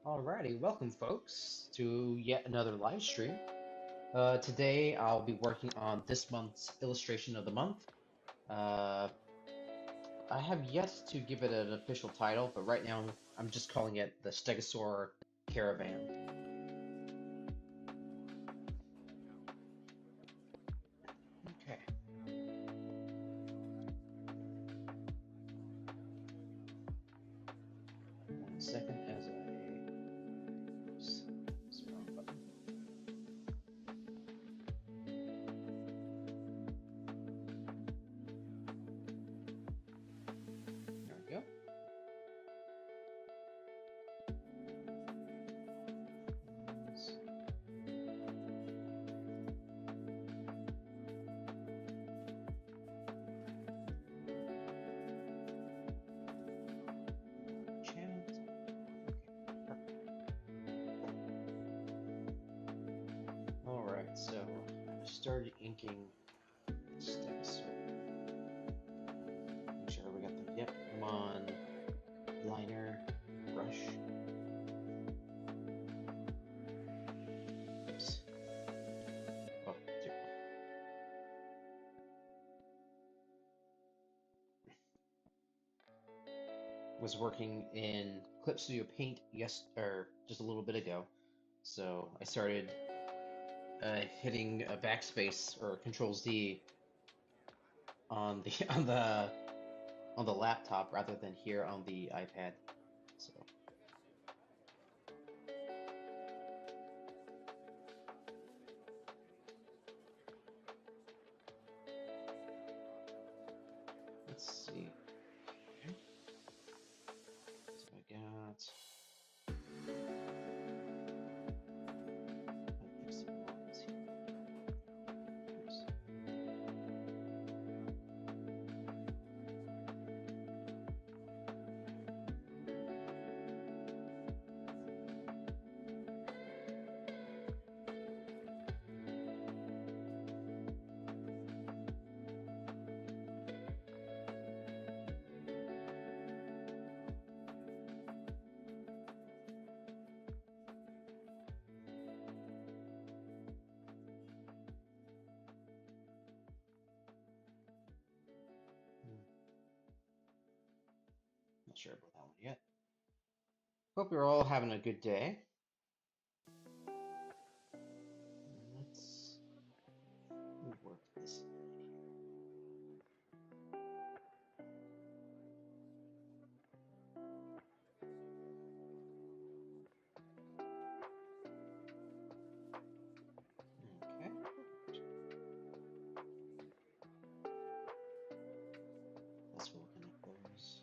Alrighty, welcome folks to yet another live stream. Today I'll be working on this month's illustration of the month. Uh, I have yet to give it an official title, but right now I'm just calling it the Stegosaur Caravan. Okay. 1 second as I... Oops, that's the wrong button. There we go. Channels. Okay, perfect. Alright, so I started inking Stegosaur. Make sure we got them. Yep, come on. Liner, brush. Oops. Oh, was working in Clip Studio Paint or just a little bit ago. So I started hitting a backspace or Control Z on the on the laptop rather than here on the iPad. So let's see. Okay. So I got. Not sure about that one yet. Hope you're all having a good day. Let's work this line here. Okay, perfect. That's what we'll connect those.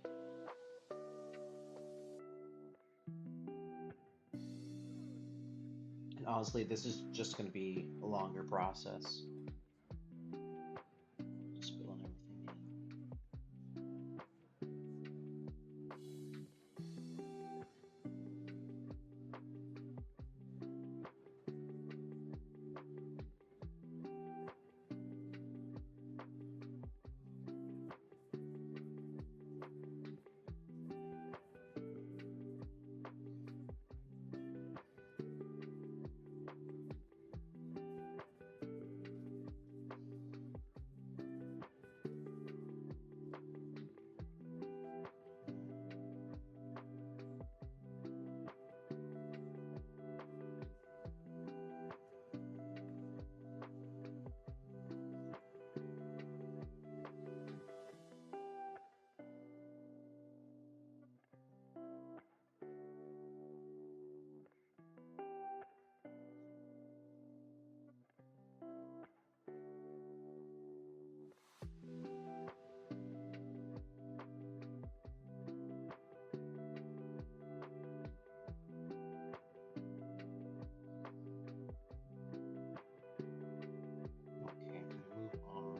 And honestly, this is just going to be a longer process. Just filling everything in. Okay, I'm going to move on.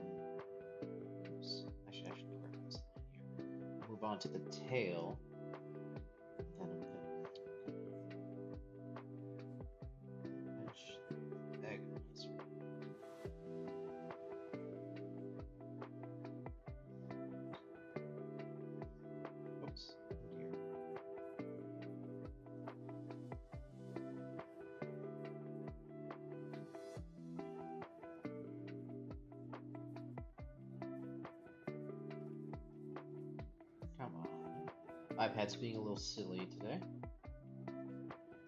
Oops, I should actually correct this line here. Move on to the tail. Then I'm going to finish the agonizer. Oops, oh dear. iPad's being a little silly today.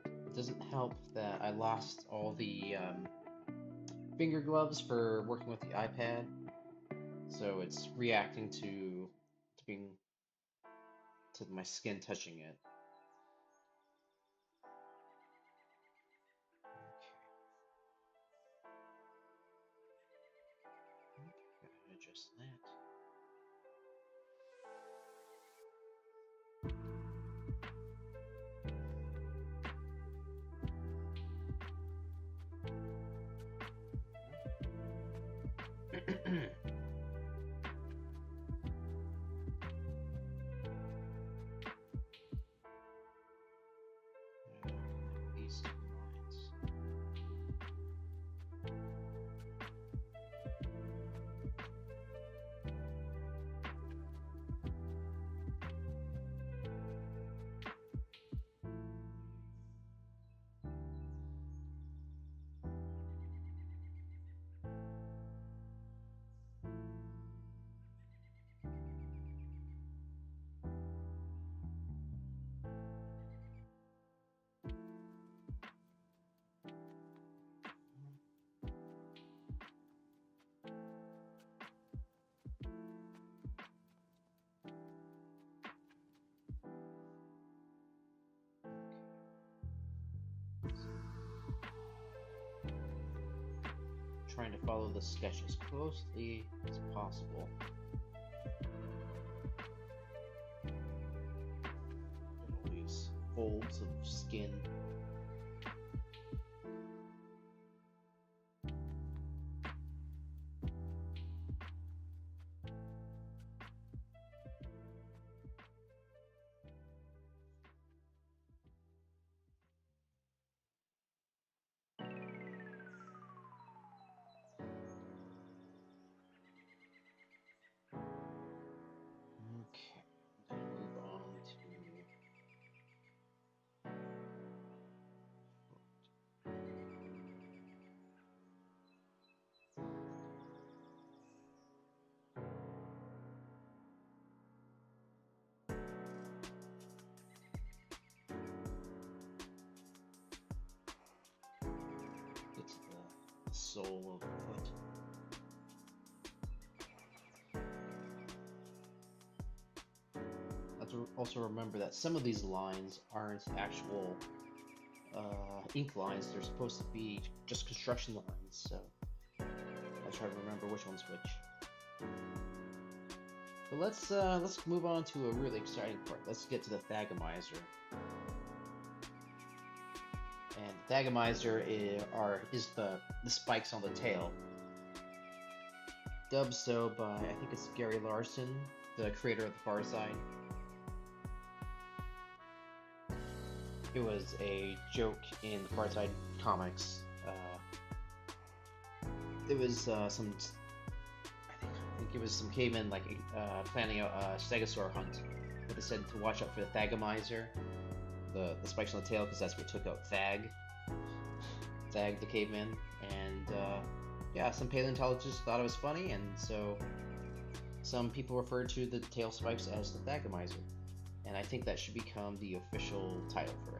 It doesn't help that I lost all the finger gloves for working with the iPad, so it's reacting to my skin touching it. Okay. Gotta adjust that. These two lines. Trying to follow the sketch as closely as possible. All these folds of skin. Okay, I'm gonna move on to get to the sole of the foot. Also remember that some of these lines aren't actual ink lines. They're supposed to be just construction lines, so I'll try to remember which one's which. But let's move on to a really exciting part. Let's get to the Thagomizer. And Thagomizer is the spikes on the tail. Dubbed so by, I think it's Gary Larson, the creator of The Far Side. It was a joke in the Far Side comics. It was some, I think it was some cavemen like planning a stegosaur hunt, but they said to watch out for the Thagomizer, the spikes on the tail, because that's what took out Thag the caveman, and yeah, some paleontologists thought it was funny, and so some people referred to the tail spikes as the Thagomizer, and I think that should become the official title for it.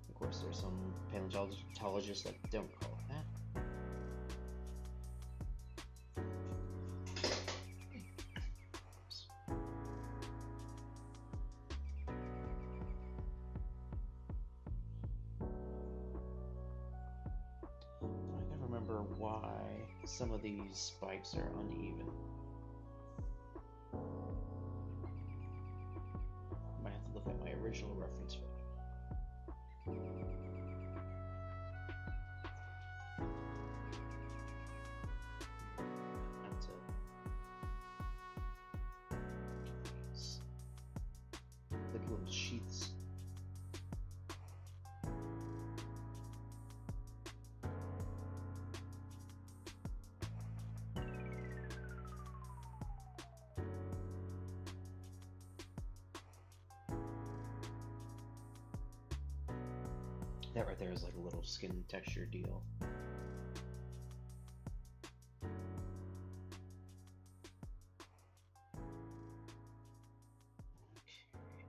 Of course, there's some paleontologists that don't call it that. I never remember why some of these spikes are uneven. I might have to look at my original reference photo. Like little sheets. That right there is like a little skin texture deal. Okay.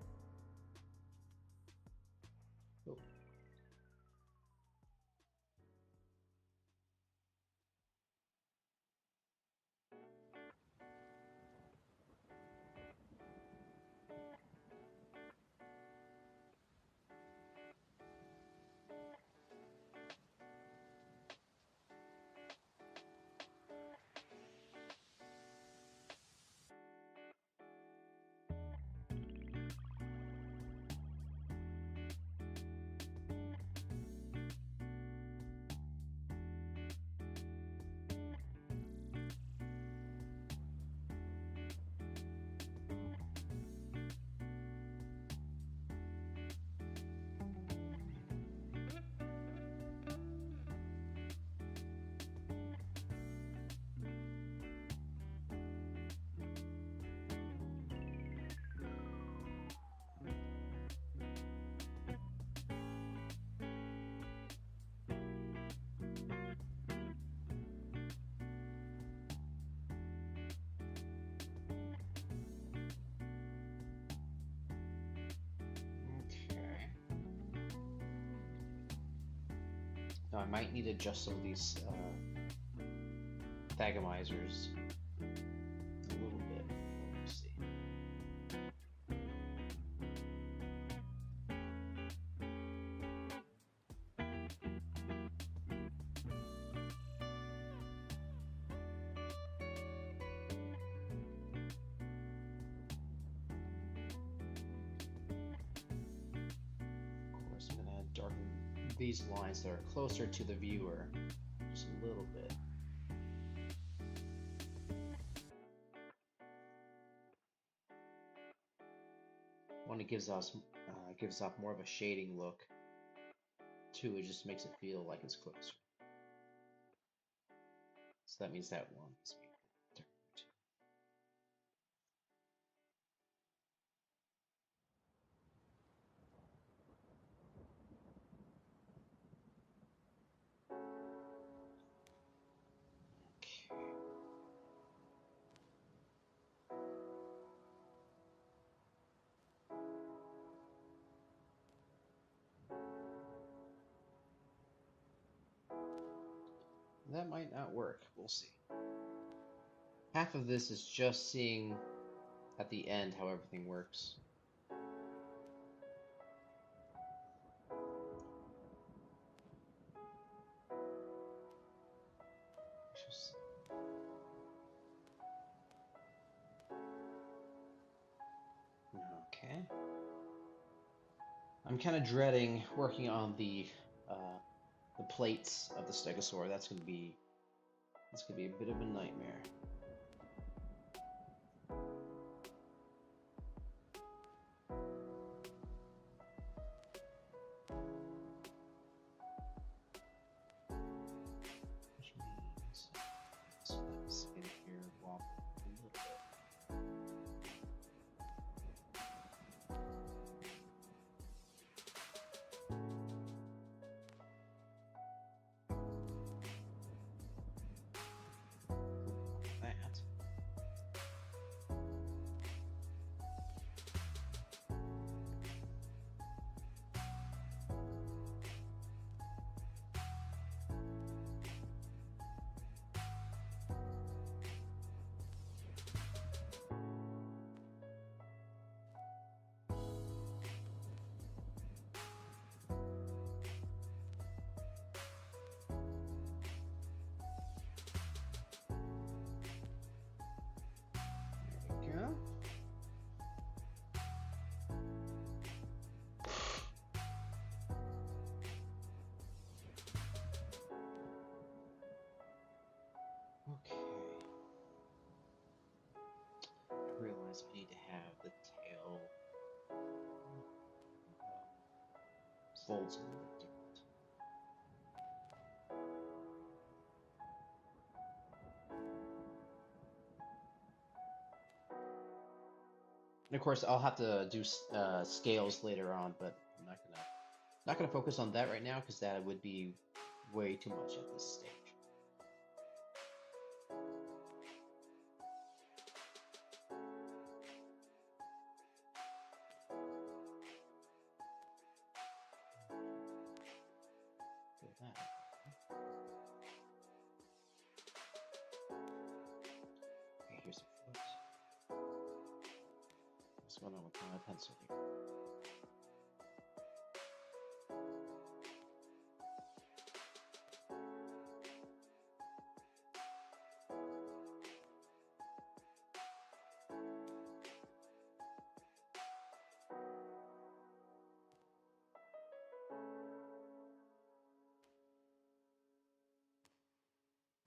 Now I might need to adjust some of these thagamizers a little bit. We'll see. Of course, I'm going to darken these lines that are closer to the viewer just a little bit. One, it gives off more of a shading look. Two, it just makes it feel like it's closer. So that means that one is being darkened. Okay. That might not work. We'll see. Half of this is just seeing at the end how everything works. Okay. I'm kind of dreading working on the plates of the stegosaur. That's gonna be a bit of a nightmare. Which means let's get here wobble a little bit. That. There we go. Okay. I realize I need to have the tail folds a little bit different. And of course, I'll have to do scales later on, but I'm not gonna focus on that right now because that would be way too much at this stage. Feel that. Okay, here's a foot. What's going on with my pencil here?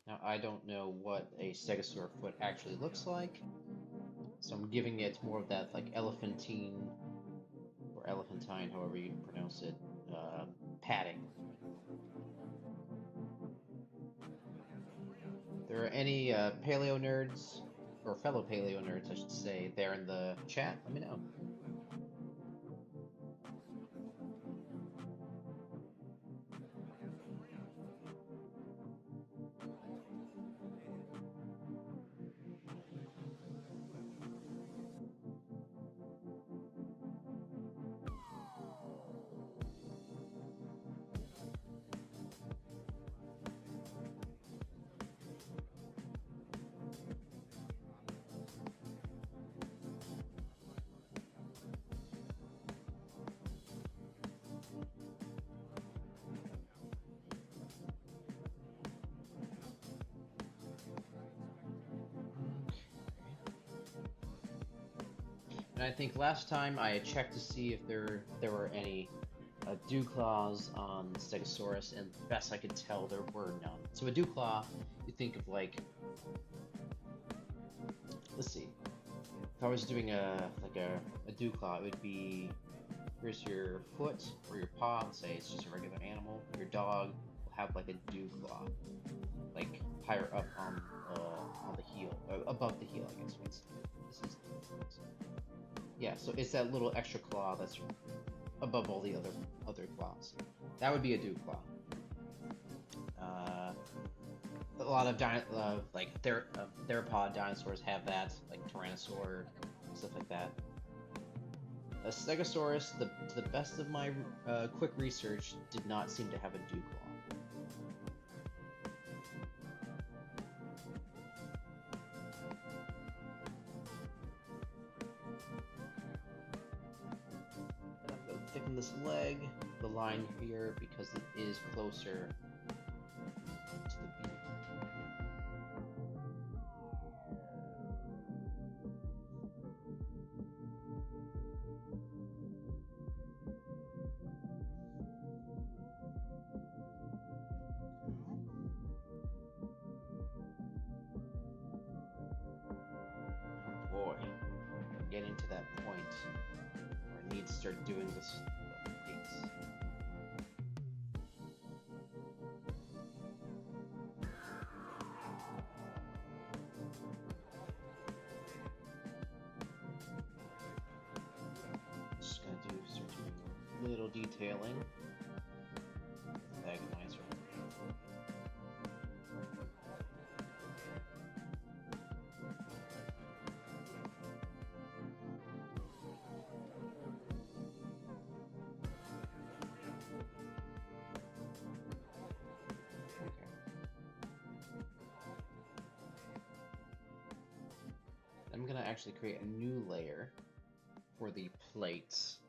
Now, I don't know what a stegosaur foot actually looks like, so I'm giving it more of that like elephantine or elephantine, however you pronounce it, padding. If there are any paleo nerds, or fellow paleo nerds, I should say, there in the chat, let me know. And I think last time I had checked to see if there were any dew claws on Stegosaurus, and best I could tell, there were none. So a dew claw, you think of like, let's see, if I was doing a dew claw, it would be, here's your foot or your paw. Let's say it's just a regular animal. Your dog will have like a dew claw, like higher up on the heel, above the heel, I guess. This is, yeah. So it's that little extra claw that's above all the other claws. That would be a dew claw. A lot of theropod dinosaurs have that, like Tyrannosaur, stuff like that. A Stegosaurus, to the best of my quick research, did not seem to have a dew claw. And I'm going to thicken this leg, the line here, because it is closer to the beak. Boy, I'm getting to that point where I need to start doing this piece. Just gonna start doing a little detailing. Agonizer. I'm gonna actually create a new layer for the plates.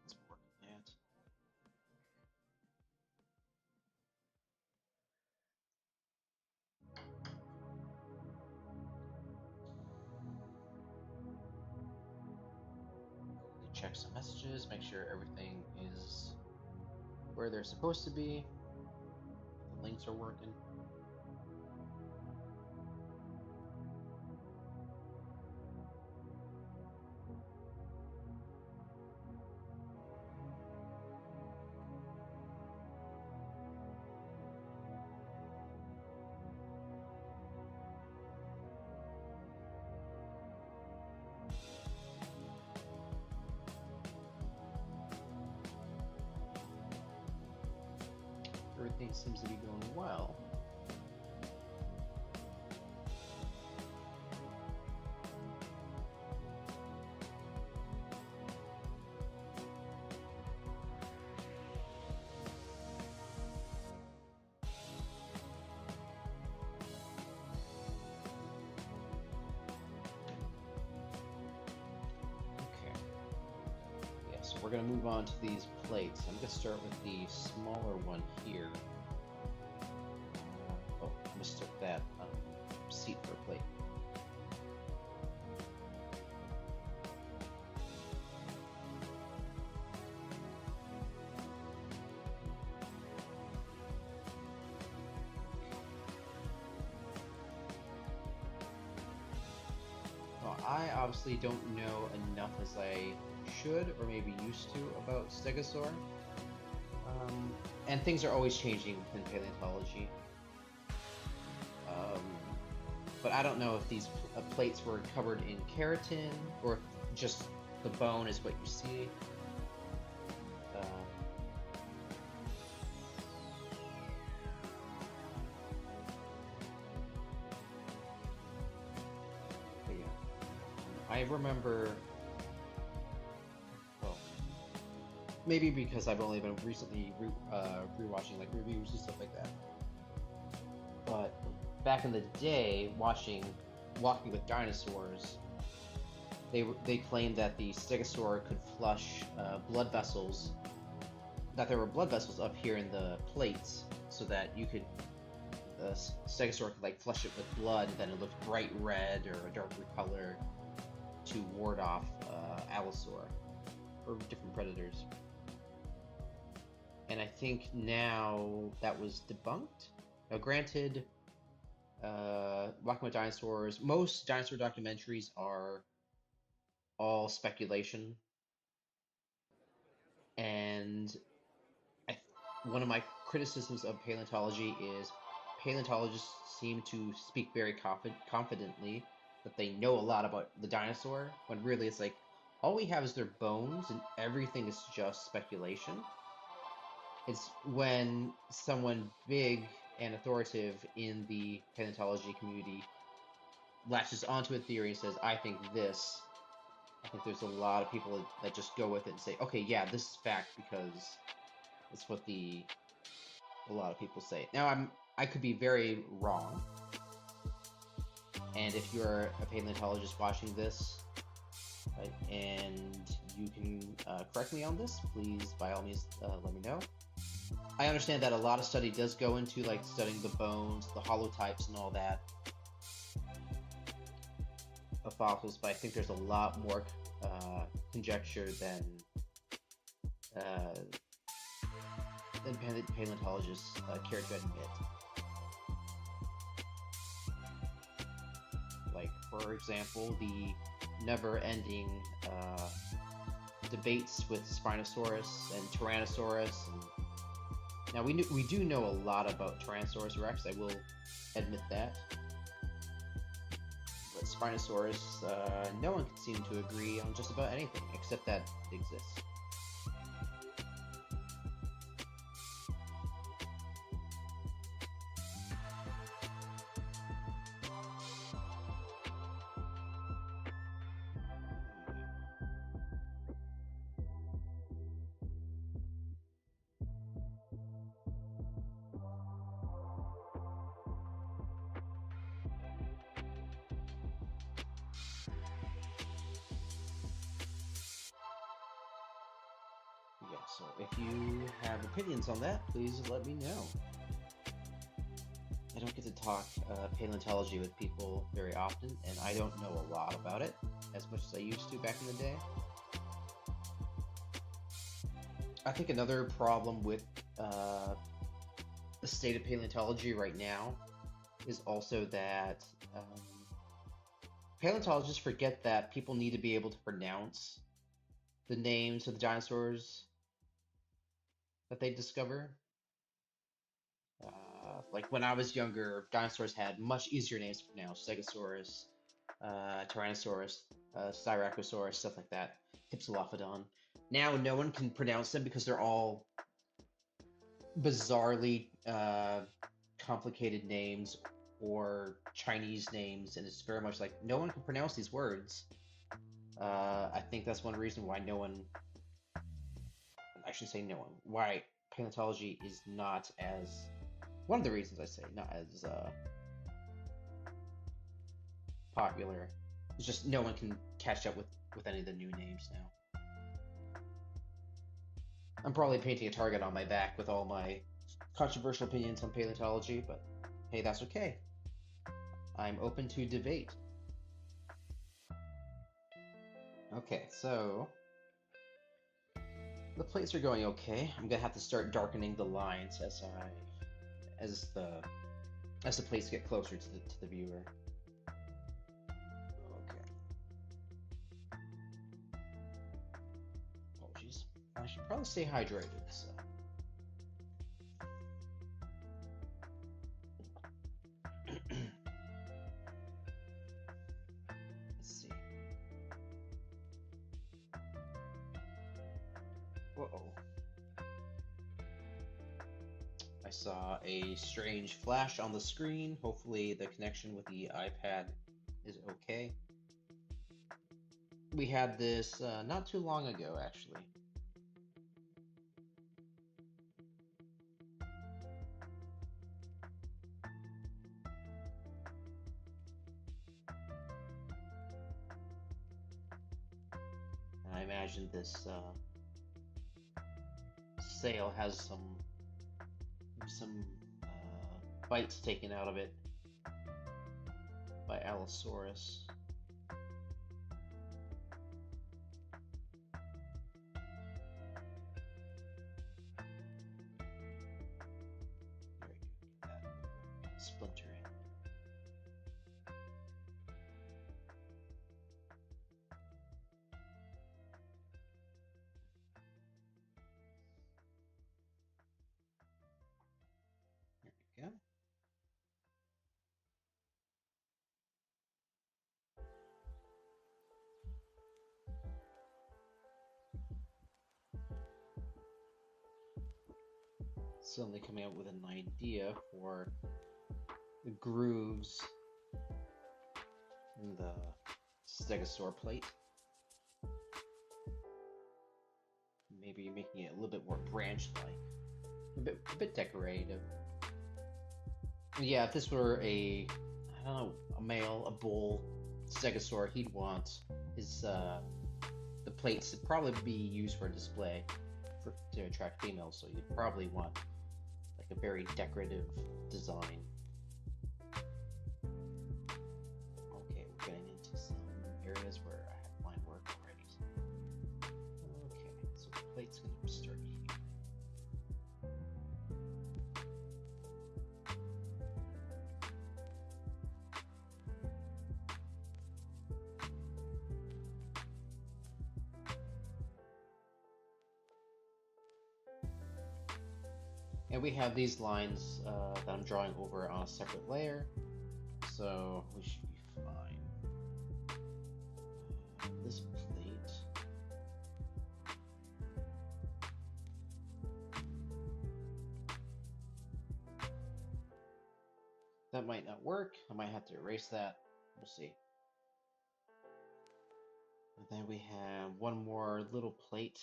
Let's work on that. Check some messages, make sure everything is where they're supposed to be. The links are working. Everything seems to be going well. Okay. Yeah, so we're going to move on to these plates. I'm going to start with the smaller one here. Oh, mistook that seat for a plate. Well, I obviously don't know enough as I should or maybe used to about Stegosaur. And things are always changing within paleontology. But I don't know if these plates were covered in keratin or if just the bone is what you see. But yeah, I remember. Well, maybe because I've only been recently rewatching like reviews and stuff like that. But back in the day, Walking with Dinosaurs, they claimed that the Stegosaur could flush blood vessels, that there were blood vessels up here in the plates, so that you could, the Stegosaur could like flush it with blood, and then it looked bright red or a darker color. to ward off Allosaur or different predators. And I think now that was debunked. Now, granted, Walking with Dinosaurs, most dinosaur documentaries are all speculation. And one of my criticisms of paleontology is paleontologists seem to speak very confidently that they know a lot about the dinosaur, when really it's like all we have is their bones and everything is just speculation. It's when someone big and authoritative in the paleontology community latches onto a theory and says, I think this. I think there's a lot of people that just go with it and say, okay, yeah, this is fact because it's what a lot of people say. Now I could be very wrong. And if you're a paleontologist watching this, right, and you can correct me on this, please, by all means, let me know. I understand that a lot of study does go into like studying the bones, the holotypes, and all that of fossils, but I think there's a lot more conjecture than paleontologists care to admit. Like, for example, the never-ending debates with Spinosaurus and Tyrannosaurus. And now we do know a lot about Tyrannosaurus Rex. I will admit that. But Spinosaurus, no one can seem to agree on just about anything except that it exists. Yeah, so if you have opinions on that, please let me know. I don't get to talk paleontology with people very often, and I don't know a lot about it, as much as I used to back in the day. I think another problem with the state of paleontology right now is also that paleontologists forget that people need to be able to pronounce the names of the dinosaurs that they discover. Like when I was younger, dinosaurs had much easier names to pronounce: Stegosaurus, Tyrannosaurus, Styracosaurus, stuff like that, Hypsilophodon. Now no one can pronounce them because they're all bizarrely complicated names or Chinese names, and it's very much like no one can pronounce these words. I think that's one reason why no one, I shouldn't say no one, why paleontology is not as, one of the reasons I say not as popular. It's just no one can catch up with any of the new names now. I'm probably painting a target on my back with all my controversial opinions on paleontology, but hey, that's okay. I'm open to debate. Okay, so the plates are going okay. I'm gonna have to start darkening the lines as the plates get closer to the viewer. Okay. Apologies. I should probably stay hydrated. So. Let's see. Uh-oh. I saw a strange flash on the screen. Hopefully the connection with the iPad is okay. We had this not too long ago, actually. I imagine this sail has some bites taken out of it by Allosaurus. splinter in. There we go. Suddenly coming up with an idea for the grooves in the stegosaur plate. Maybe making it a little bit more branch-like, a bit decorative. Yeah, if this were I don't know, a male, a bull stegosaur, he'd want his the plates to probably be used for display to attract females. So you'd probably want like a very decorative design. Okay, we're getting into some areas where I have line work already. Okay, so the plate's going to start here. And we have these lines that I'm drawing over on a separate layer, so we should be fine. This plate. That might not work. I might have to erase that. We'll see. And then we have one more little plate.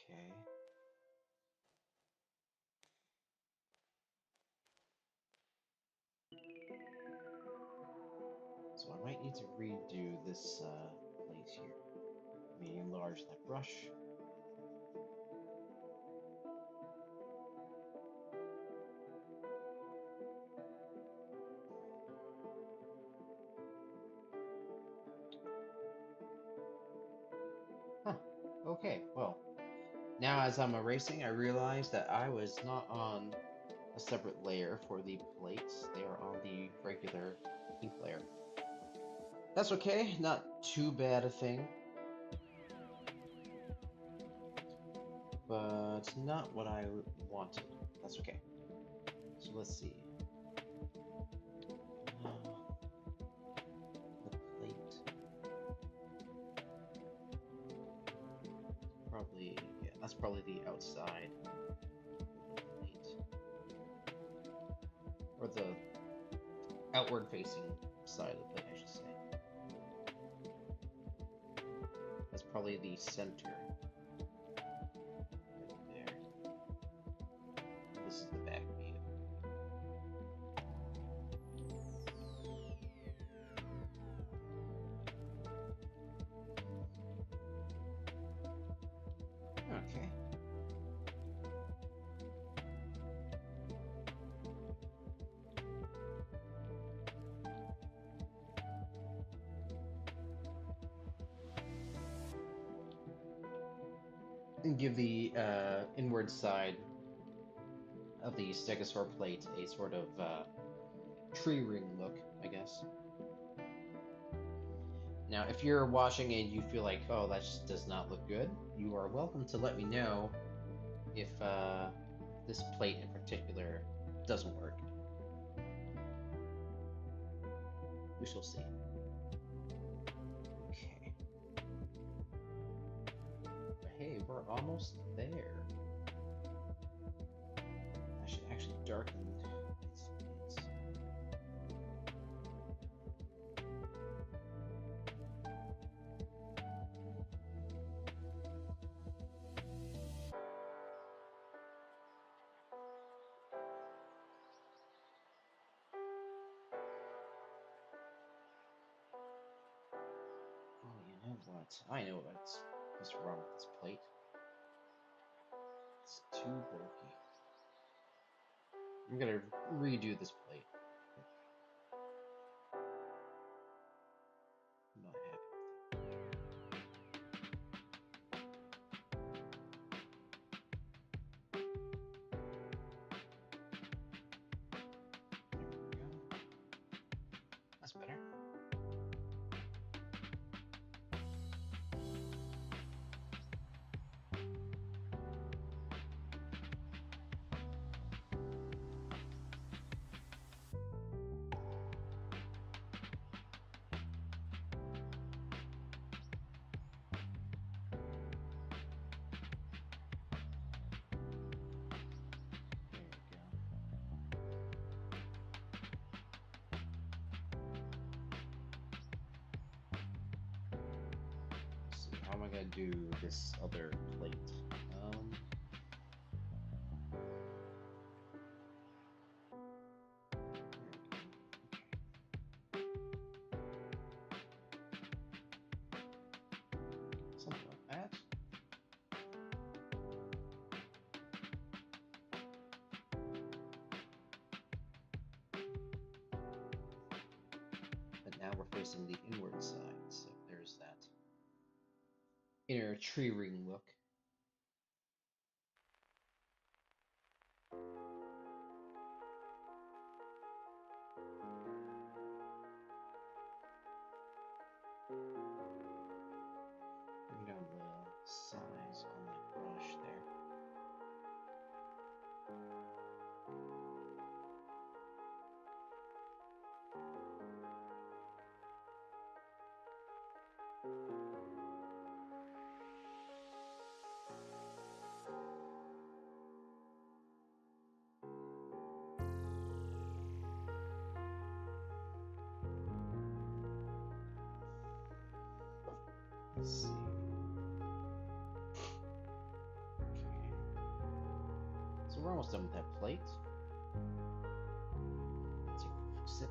Okay. So I might need to redo this plate here. Maybe enlarge that brush. Huh. Okay, well, now as I'm erasing, I realize that I was not on a separate layer for the plates. They are on the regular ink layer. That's okay, not too bad a thing. But not what I wanted. That's okay. So let's see. The plate. Probably, yeah, that's probably the outside of the plate. Or the outward facing side of the plate, I should say. That's probably the center. Right there. This is the back view. Okay. And give the inward side of the stegosaur plate a sort of tree ring look, I guess. Now, if you're watching and you feel like, oh, that just does not look good, you are welcome to let me know if this plate in particular doesn't work. We shall see. Okay. But hey, we're almost there. I should actually darken its plates. Oh, you know what? I know what's wrong with this plate. It's too bulky. I'm gonna redo this plate. I'm not happy with am I gonna do this other plate? Something like that. But now we're facing the inward side, so there's that inner tree ring look. Bring down the size on that brush there. Let's see. Okay. So we're almost done with that plate. Let's see if we fix it.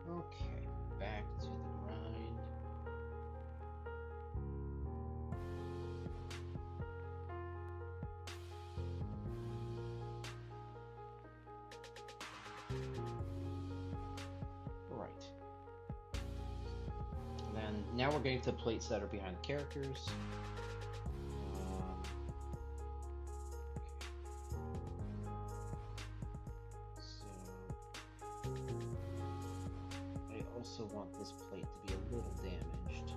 Okay, back to the grind. Right. And then now we're getting to the plates that are behind the characters. I also want this plate to be a little damaged.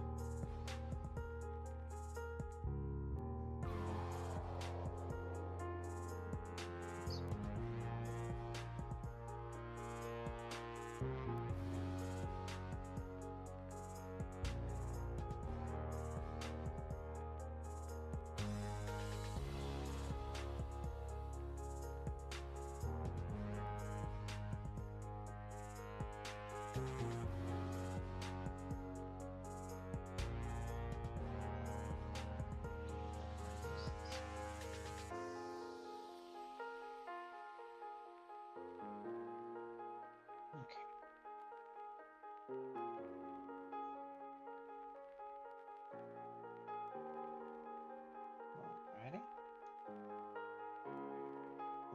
Alrighty.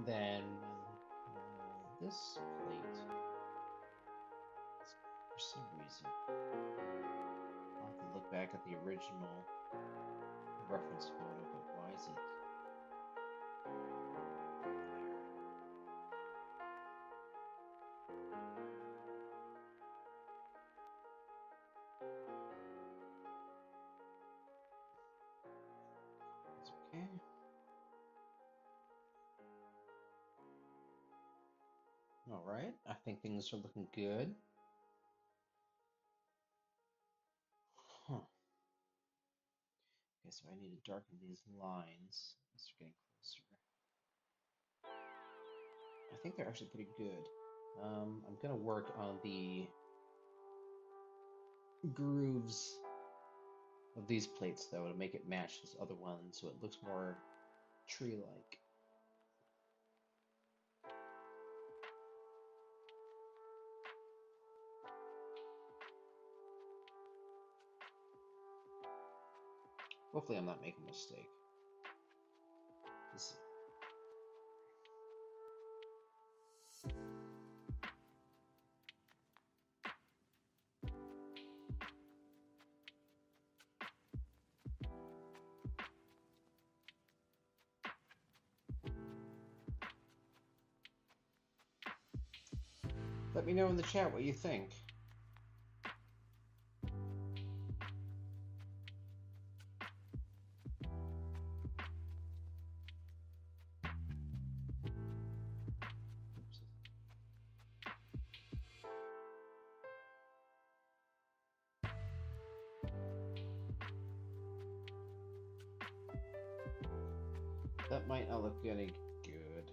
Then this plate, for some reason, I'll have to look back at the original reference photo, but why is it there? It's okay. All right, I think things are looking good. Huh. Okay, so I need to darken these lines as we're getting closer. I think they're actually pretty good. I'm gonna work on the grooves of these plates though to make it match this other one so it looks more tree-like. Hopefully I'm not making a mistake. Let's see. Let me know in the chat what you think. That might not look any good.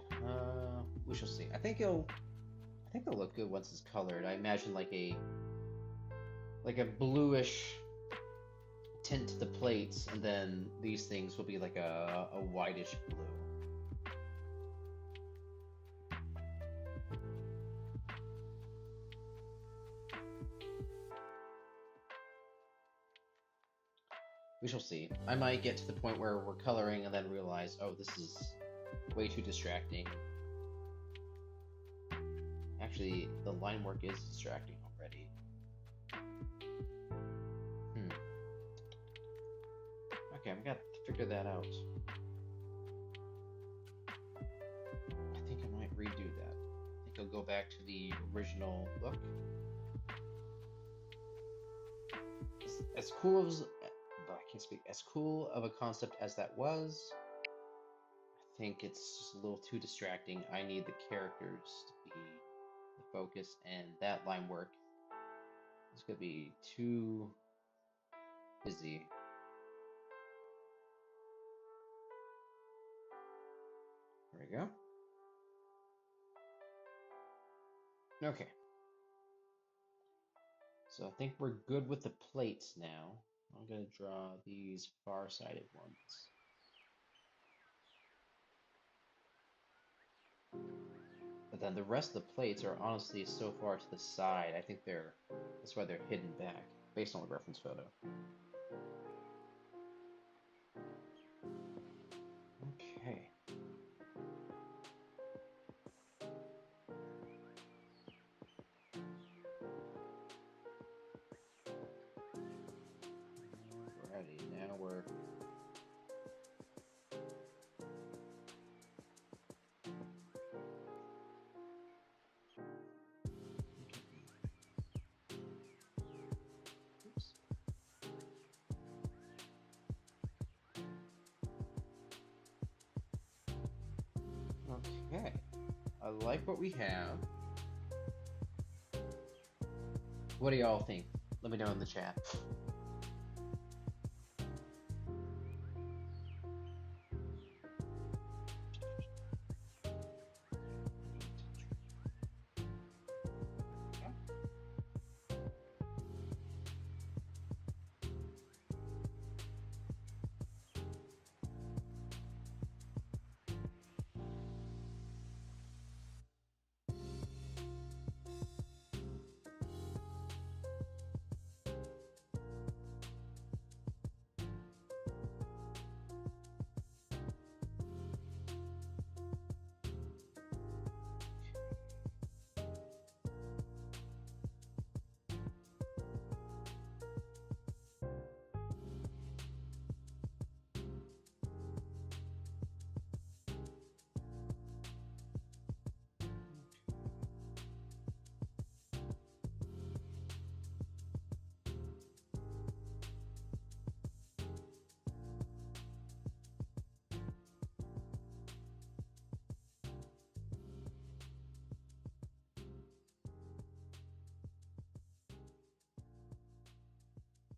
We shall see. I think it'll look good once it's colored. I imagine like a bluish tint to the plates, and then these things will be like a whitish blue. We shall see. I might get to the point where we're coloring and then realize, oh, this is way too distracting. Actually, the line work is distracting already. Okay, I've got to figure that out. I think I might redo that. I think I'll go back to the original look. As cool as I can't speak. As cool of a concept as that was, I think it's just a little too distracting. I need the characters to be the focus, and that line work is going to be too busy. There we go. Okay. So I think we're good with the plates now. I'm going to draw these far-sided ones. But then the rest of the plates are honestly so far to the side, I think that's why they're hidden back, based on the reference photo. Okay. Alrighty, now we're oops. Okay. I like what we have. What do y'all think? Let me know in the chat.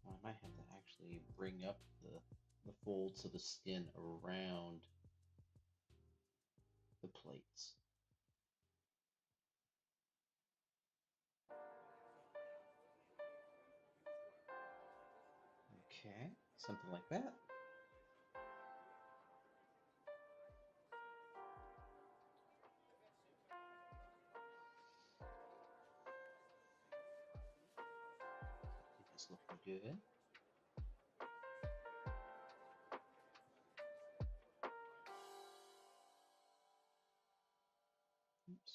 I might have to actually bring up the folds of the skin around the plates. Okay, something like that. I think that's looking good. Oops.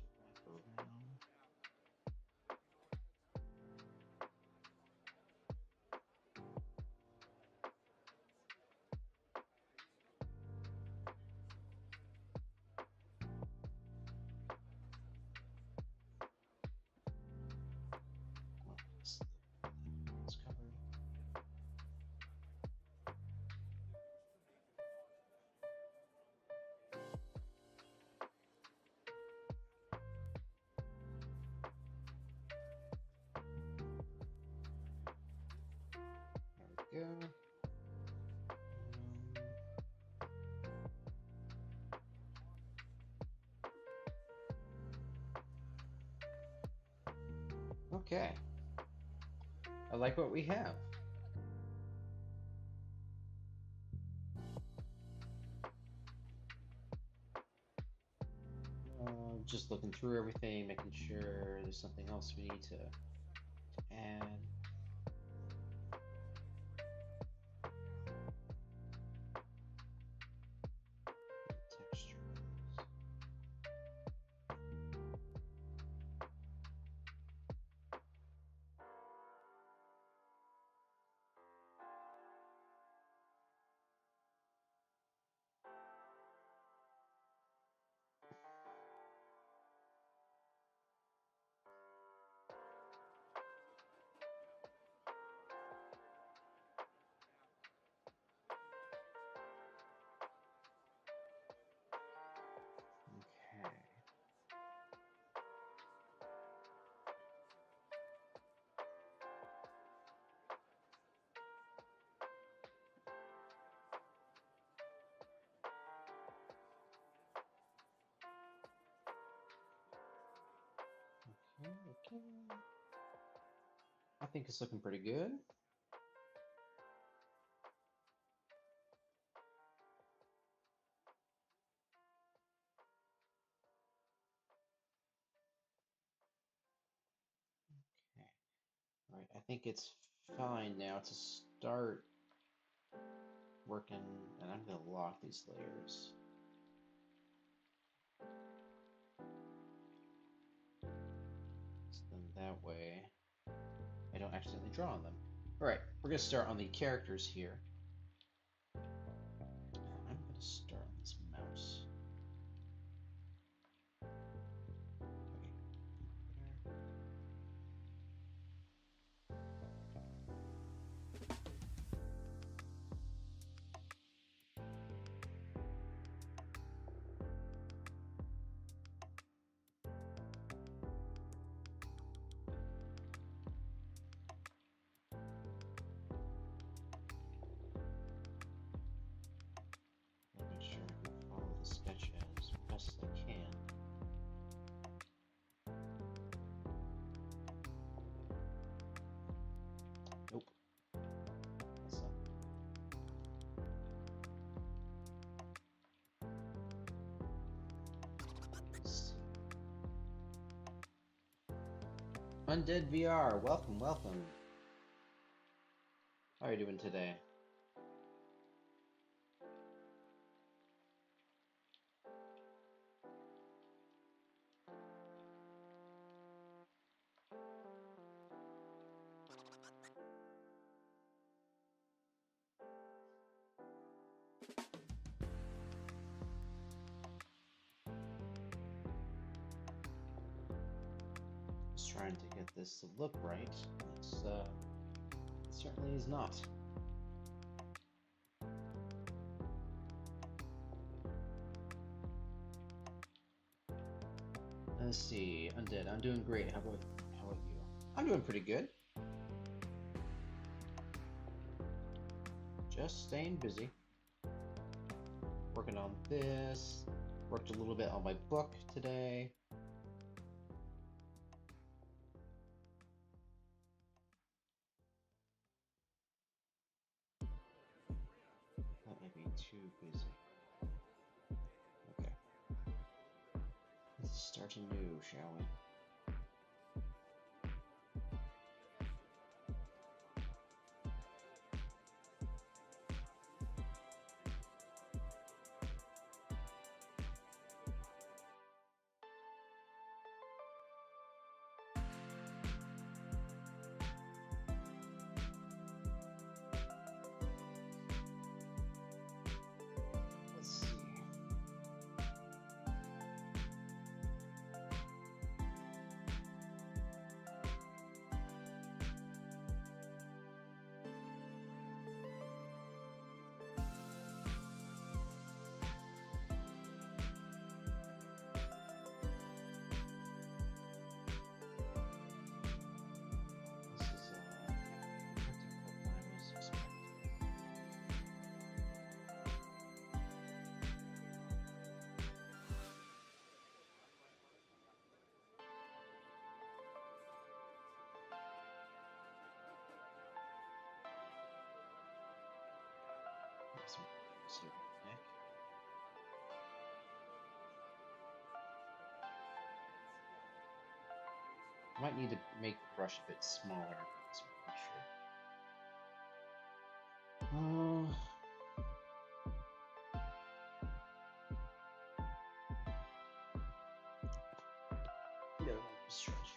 Wrap around. Well, it's covered. There we go. Okay, I like what we have. Just looking through everything, making sure there's something else we need to add. Textures. Okay. Okay. I think it's looking pretty good. Okay. All right, I think it's fine now to start working, and I'm going to lock these layers. So then that way I don't accidentally draw on them. All right, we're going to start on the characters here. I'm going to start on this mouse. Okay. Make sure I can follow the sketch as best as I can. Nope. That's not. Let's see. Undead VR, welcome, welcome. How are you doing today? Just trying to get this to look right. It certainly is not. Let's see, Undead, I'm doing great. How about you? I'm doing pretty good. Just staying busy. Working on this. Worked a little bit on my book today. That may be too busy. Okay. Let's start anew, shall we? Let's see. I might need to make the brush a bit smaller. So I'm not sure. No, stretch.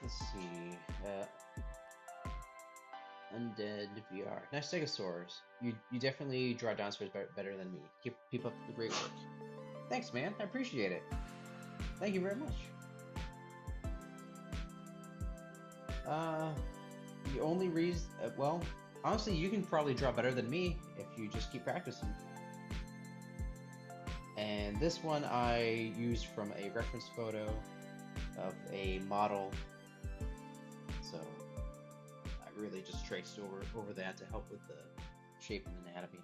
Let's see. Undead VR. Nice Stegosaurs. You definitely draw dinosaurs better than me. Keep up the great work. Thanks, man. I appreciate it. Thank you very much. The only reason, well, honestly, you can probably draw better than me if you just keep practicing. And this one I used from a reference photo of a model, so I really just traced over that to help with the shape and anatomy.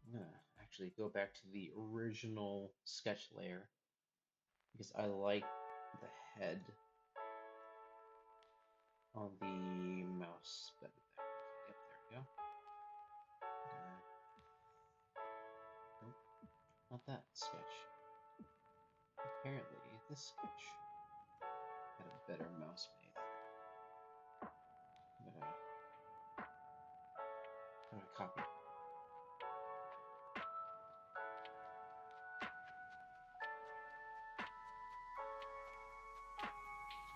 I'm gonna actually go back to the original sketch layer because I like the head on the mouse better. Yep, there we go. Nope, not that sketch. Apparently, this sketch had a better mouse made. I'm gonna copy.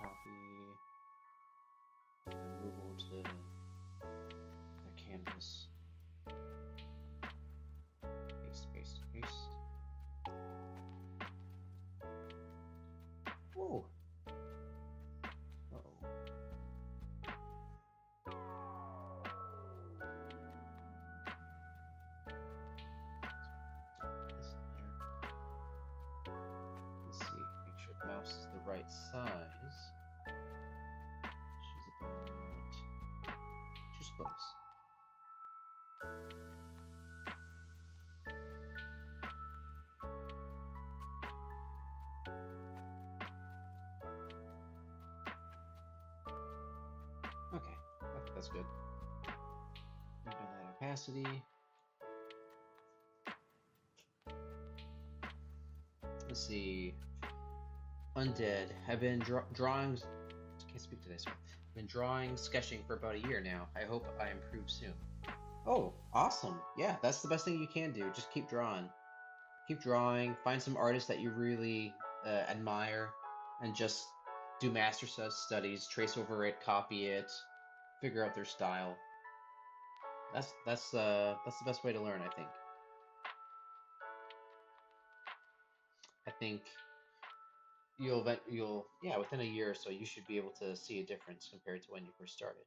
Copy. And move over to the canvas. Paste, paste, paste. Whoa. Uh-oh. This layer. Let's see. Make sure the mouse is the right size. She's about too close. Okay, I think that's good. Turn down that opacity. Let's see. Undead. I've been drawing. Can't speak today, sorry. I've been drawing, sketching for about a year now. I hope I improve soon. Oh, awesome. Yeah, that's the best thing you can do. Just keep drawing. Keep drawing. Find some artists that you really admire and just do master studies, trace over it, copy it, figure out their style. That's the best way to learn, I think. I think you'll yeah, within a year or so you should be able to see a difference compared to when you first started.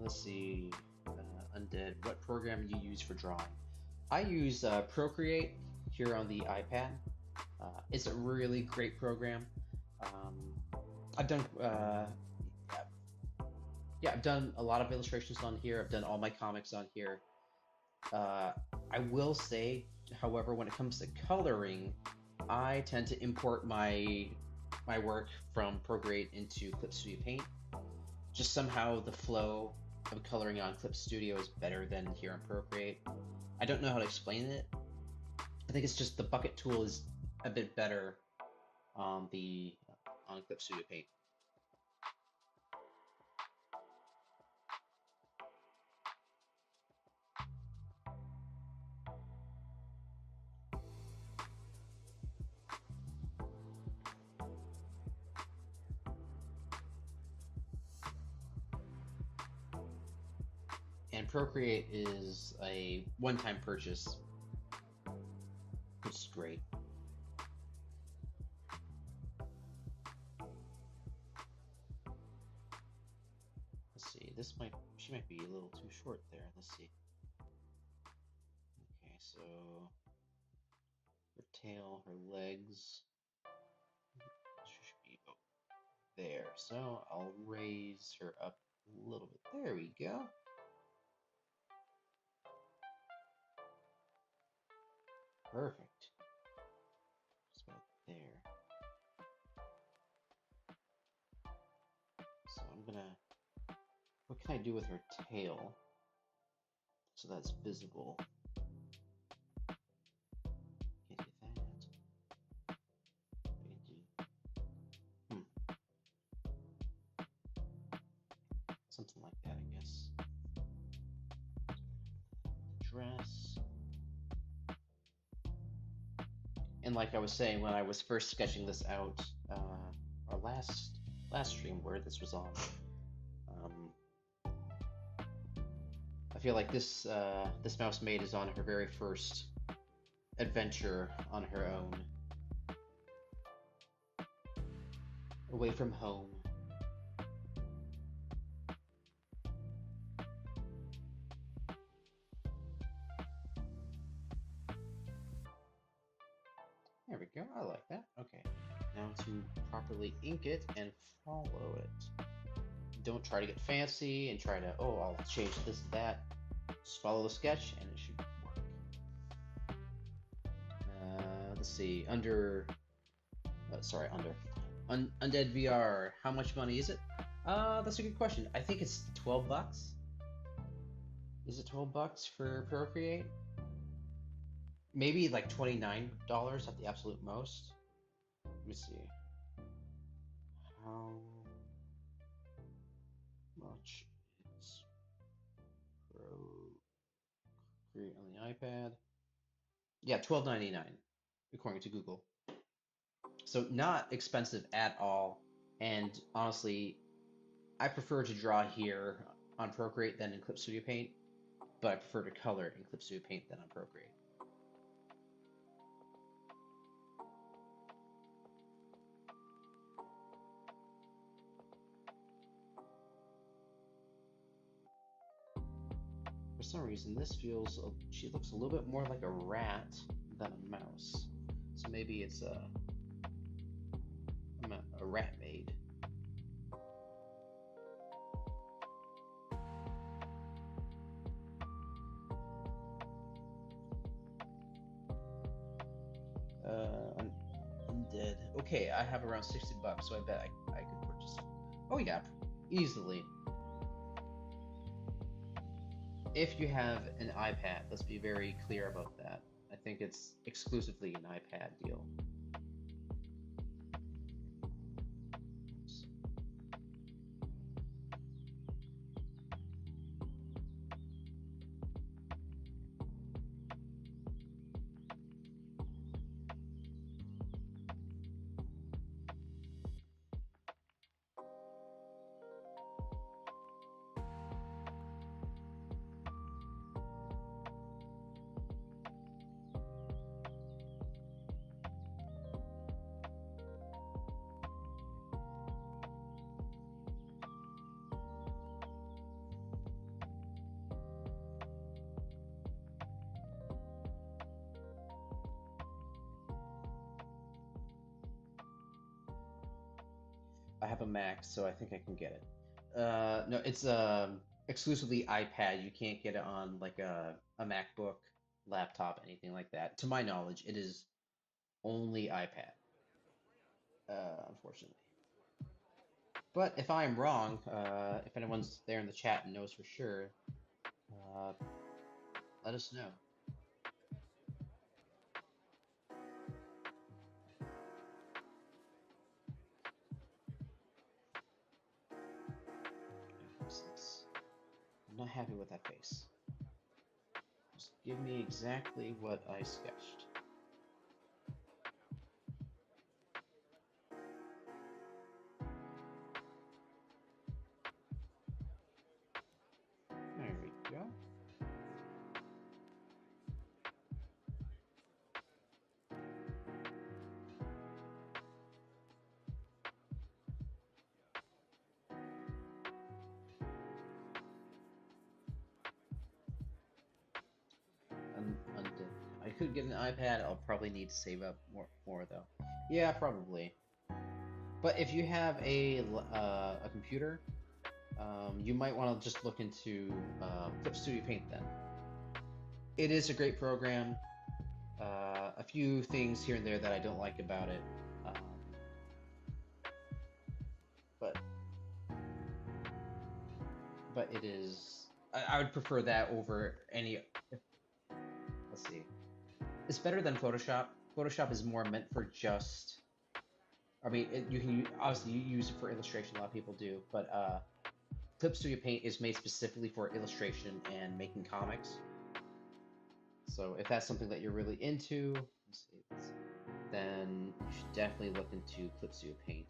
Let's see, Undead. What program do you use for drawing? I use Procreate here on the iPad. It's a really great program. I've done, yeah, I've done a lot of illustrations on here. I've done all my comics on here. I will say, however, when it comes to coloring, I tend to import my work from Procreate into Clip Studio Paint. Just somehow the flow of coloring on Clip Studio is better than here on Procreate. I don't know how to explain it. I think it's just the bucket tool is a bit better on Clip Studio Paint. And Procreate is a one-time purchase, which is great. Let's she might be a little too short there. Let's see. Okay, so her tail, her legs, she should be about there. So I'll raise her up a little bit. There we go. Perfect. Just about there. So what can I do with her tail so that's visible? Can't do that. I can do, something like that, I guess. Dress. And like I was saying when I was first sketching this out, our last stream where this was on, I feel like this mouse maid is on her very first adventure on her own, away from home. There we go. I like that. Okay. Now to properly ink it and follow it. Don't try to get fancy and try to, oh, I'll change this to that. Just follow the sketch and it should work. Let's see. Undead VR. How much money is it? That's a good question. I think it's $12. Is it $12 for Procreate? Maybe like $29 at the absolute most. Let me see. How much is Procreate on the iPad? Yeah, $12.99 according to Google. So not expensive at all. And honestly, I prefer to draw here on Procreate than in Clip Studio Paint, but I prefer to color in Clip Studio Paint than on Procreate. For some reason, she looks a little bit more like a rat than a mouse. So maybe it's a rat maid. Undead. Okay, I have around $60, so I bet I could purchase it. Oh yeah, easily. If you have an iPad, let's be very clear about that. I think it's exclusively an iPad deal. I have a Mac, so I think I can get it. No, it's exclusively iPad. You can't get it on like a MacBook, laptop, anything like that. To my knowledge, it is only iPad, unfortunately. But if I'm wrong, if anyone's there in the chat and knows for sure, let us know. I'm not happy with that face. Just give me exactly what I sketched. There we go. could get an iPad, I'll probably need to save up more though. Yeah, probably. But if you have a computer, you might want to just look into Clip Studio Paint then. It is a great program. A few things here and there that I don't like about it, but it is. I would prefer that over any. Let's see. It's better than Photoshop. Photoshop is more meant for just. I mean, you can obviously you use it for illustration. A lot of people do, but Clip Studio Paint is made specifically for illustration and making comics. So if that's something that you're really into, then you should definitely look into Clip Studio Paint.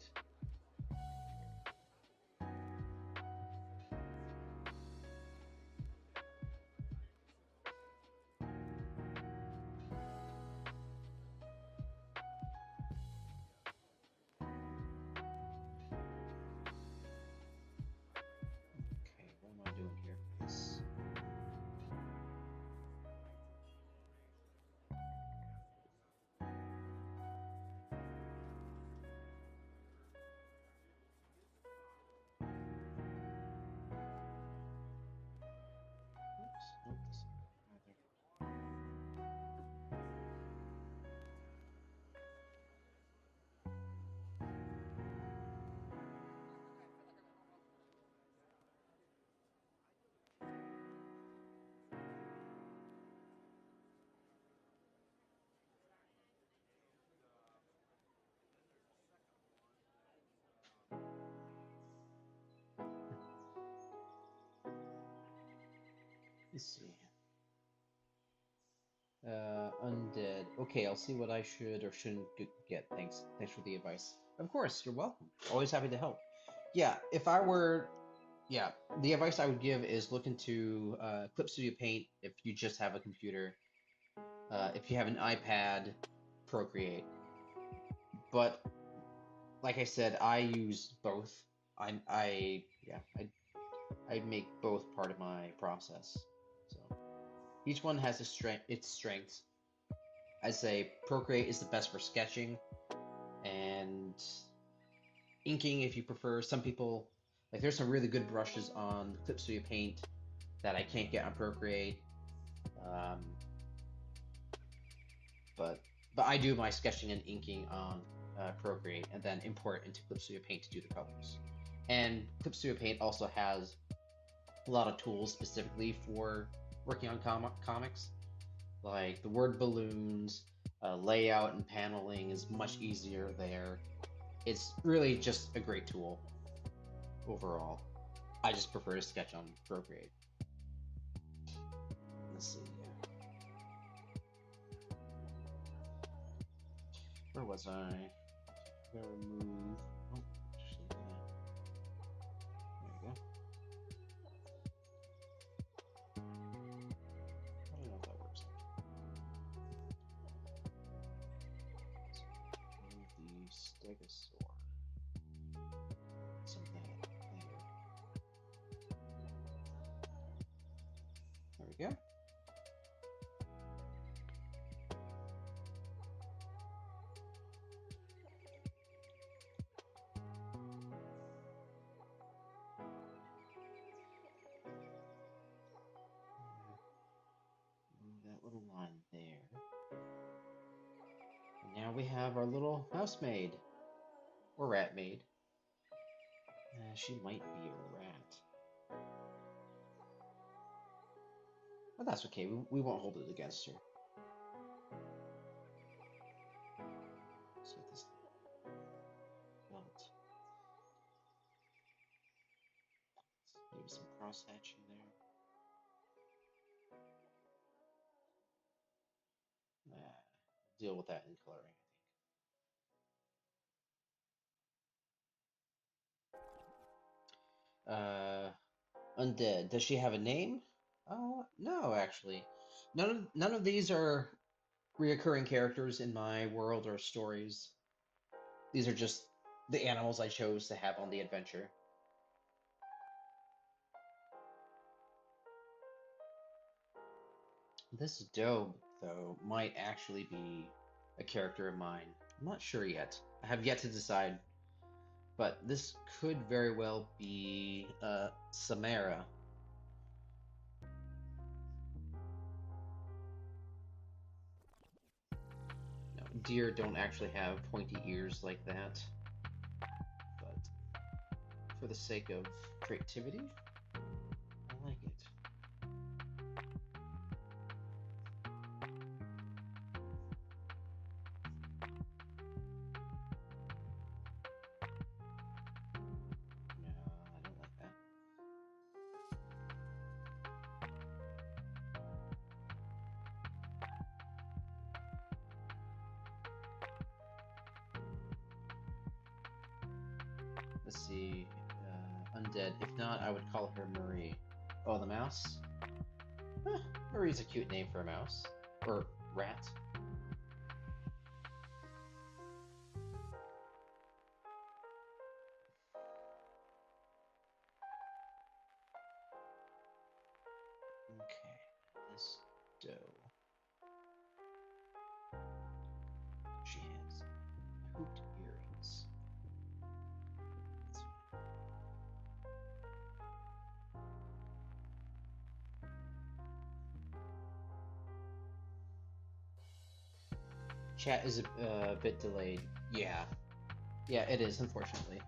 Okay, what am I doing here? Let's see. Undead. Okay, I'll see what I should or shouldn't get. Thanks. Thanks for the advice. Of course, you're welcome. Always happy to help. Yeah, if I were, yeah, the advice I would give is look into Clip Studio Paint if you just have a computer. If you have an iPad, Procreate. But like I said, I use both. I make both part of my process. So each one has its strengths. I'd say Procreate is the best for sketching and inking if you prefer. Some people, like there's some really good brushes on Clip Studio Paint that I can't get on Procreate. Um, but I do my sketching and inking on Procreate and then import into Clip Studio Paint to do the colors. And Clip Studio Paint also has a lot of tools specifically for working on comics, like the word balloons, layout and paneling is much easier there. It's really just a great tool overall. I just prefer to sketch on Procreate. Let's see. Where was I? Gotta remove. Oh, actually, there we go. I don't know if that works. Remove the stegosaur. Some that there. There we go. That little line there. And now we have our little housemaid. Or rat maid. She might be a rat. But that's okay, we won't hold it against her. So this belt. Maybe some cross hatching there. Deal with that in coloring, I think. Undead. Does she have a name? No, actually. None of these are reoccurring characters in my world or stories. These are just the animals I chose to have on the adventure. This is dope. though, might actually be a character of mine. I'm not sure yet. I have yet to decide, but this could very well be Samara. No, deer don't actually have pointy ears like that, but for the sake of creativity, I like it. No, I don't like that. Let's see. Undead. If not, I would call her Marie. Oh, the mouse? Marie's a cute name for a mouse. Or rat. Okay, this doe. She has hooped earrings. That's fine. Chat is a bit delayed. Yeah. Yeah, it is, unfortunately.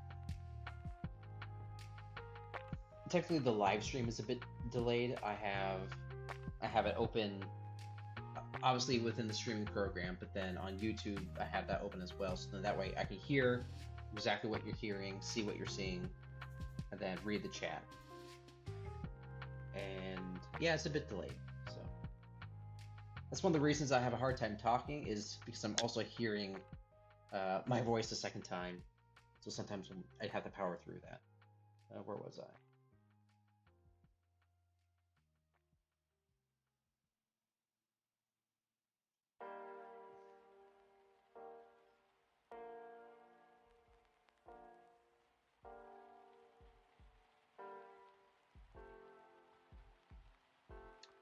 Technically, the live stream is a bit delayed. I have it open, obviously within the streaming program, but then on YouTube, I have that open as well. So then that way I can hear exactly what you're hearing, see what you're seeing, and then read the chat. And yeah, it's a bit delayed. So that's one of the reasons I have a hard time talking, is because I'm also hearing my voice a second time. So sometimes I'd have to power through that. Where was I?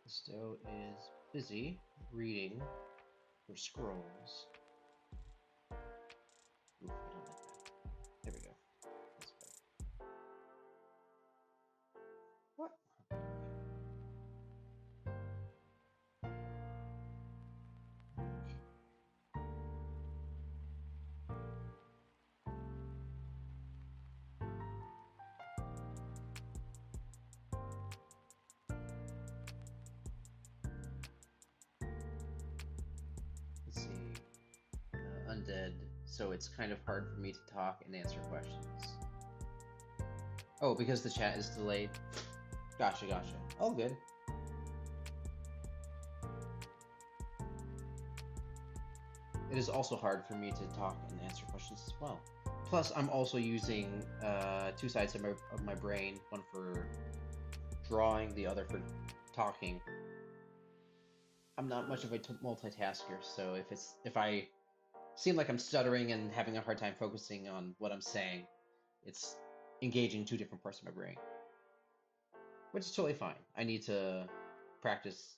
Stowe is busy reading her scrolls. Oof, I don't like that. There we go. That's better. What? Let's see. Undead. So it's kind of hard for me to talk and answer questions. Oh, because the chat is delayed. Gotcha, gotcha. All good. It is also hard for me to talk and answer questions as well. Plus, I'm also using two sides of my brain, one for drawing, the other for talking. I'm not much of a multitasker, so if I seem like I'm stuttering and having a hard time focusing on what I'm saying, it's engaging two different parts of my brain, which is totally fine. I need to practice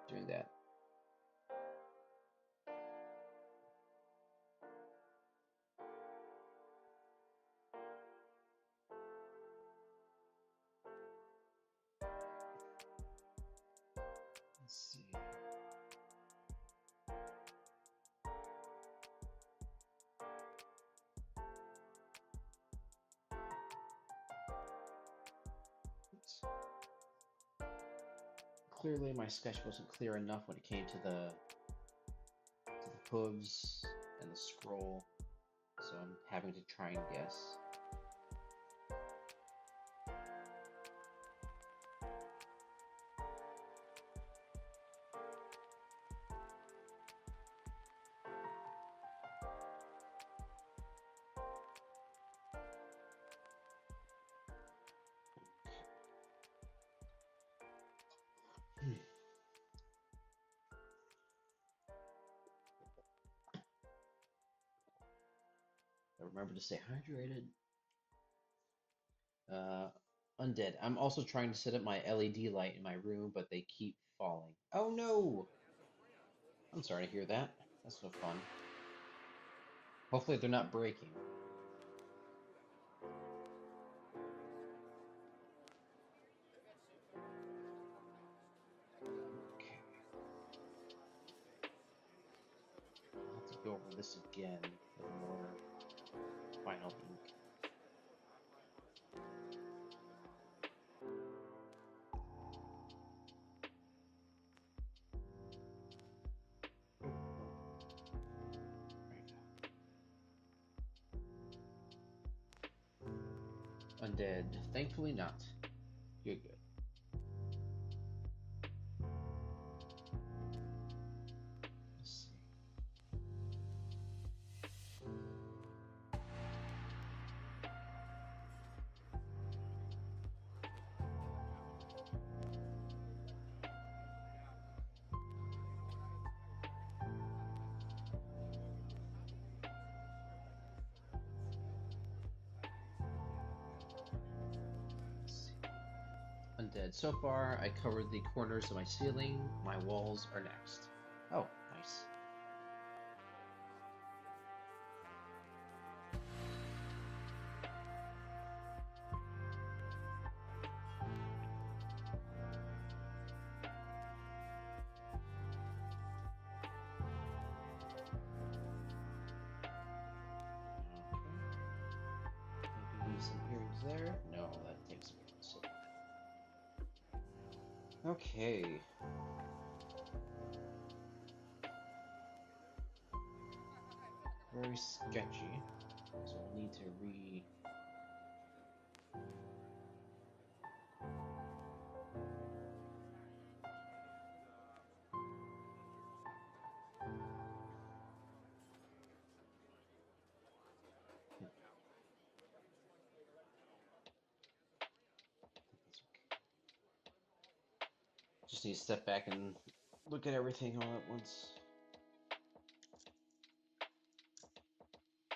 doing that. Let's see. Oops. Clearly, my sketch wasn't clear enough when it came to the hooves and the scroll, so I'm having to try and guess. Remember to stay hydrated. Undead. I'm also trying to set up my LED light in my room, but they keep falling. Oh no! I'm sorry to hear that. That's no fun. Hopefully they're not breaking. Okay. I'll have to go over this again for more final ink. Right. Undead. Thankfully not. Good, good. Let's see. Let's see. Undead. So far, I covered the corners of my ceiling. My walls are next. Oh, nice. Okay. Maybe some earrings there. No, that takes away from the ceiling. Okay. Very sketchy. So we'll need to That's okay. Just need to step back and look at everything all at once.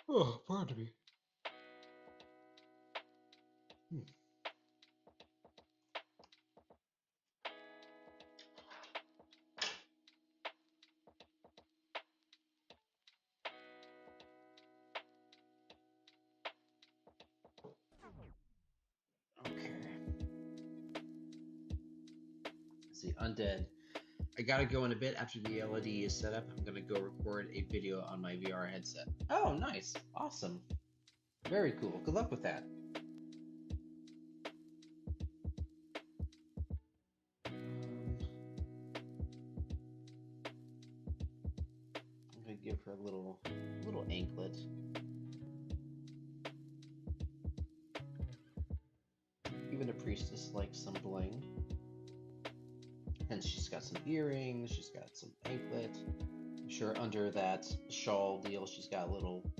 Oh, pardon me. Okay. Let's see, undead. I gotta go in a bit after the LED is set up. I'm gonna go record a video on my VR headset. Oh, nice. Awesome. Very cool. Good luck with that. I'm gonna give her a little anklet. Even a priestess likes some bling. And she's got some earrings, she's got some anklet. I'm sure under that shawl deal, she's got a little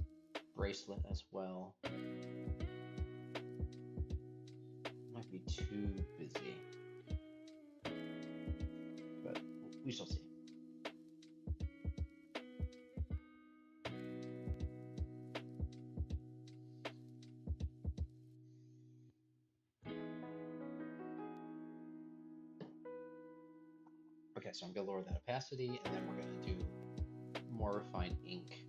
bracelet as well. Might be too busy, but we shall see. Okay, so I'm gonna lower that opacity, and then we're gonna do more refined ink.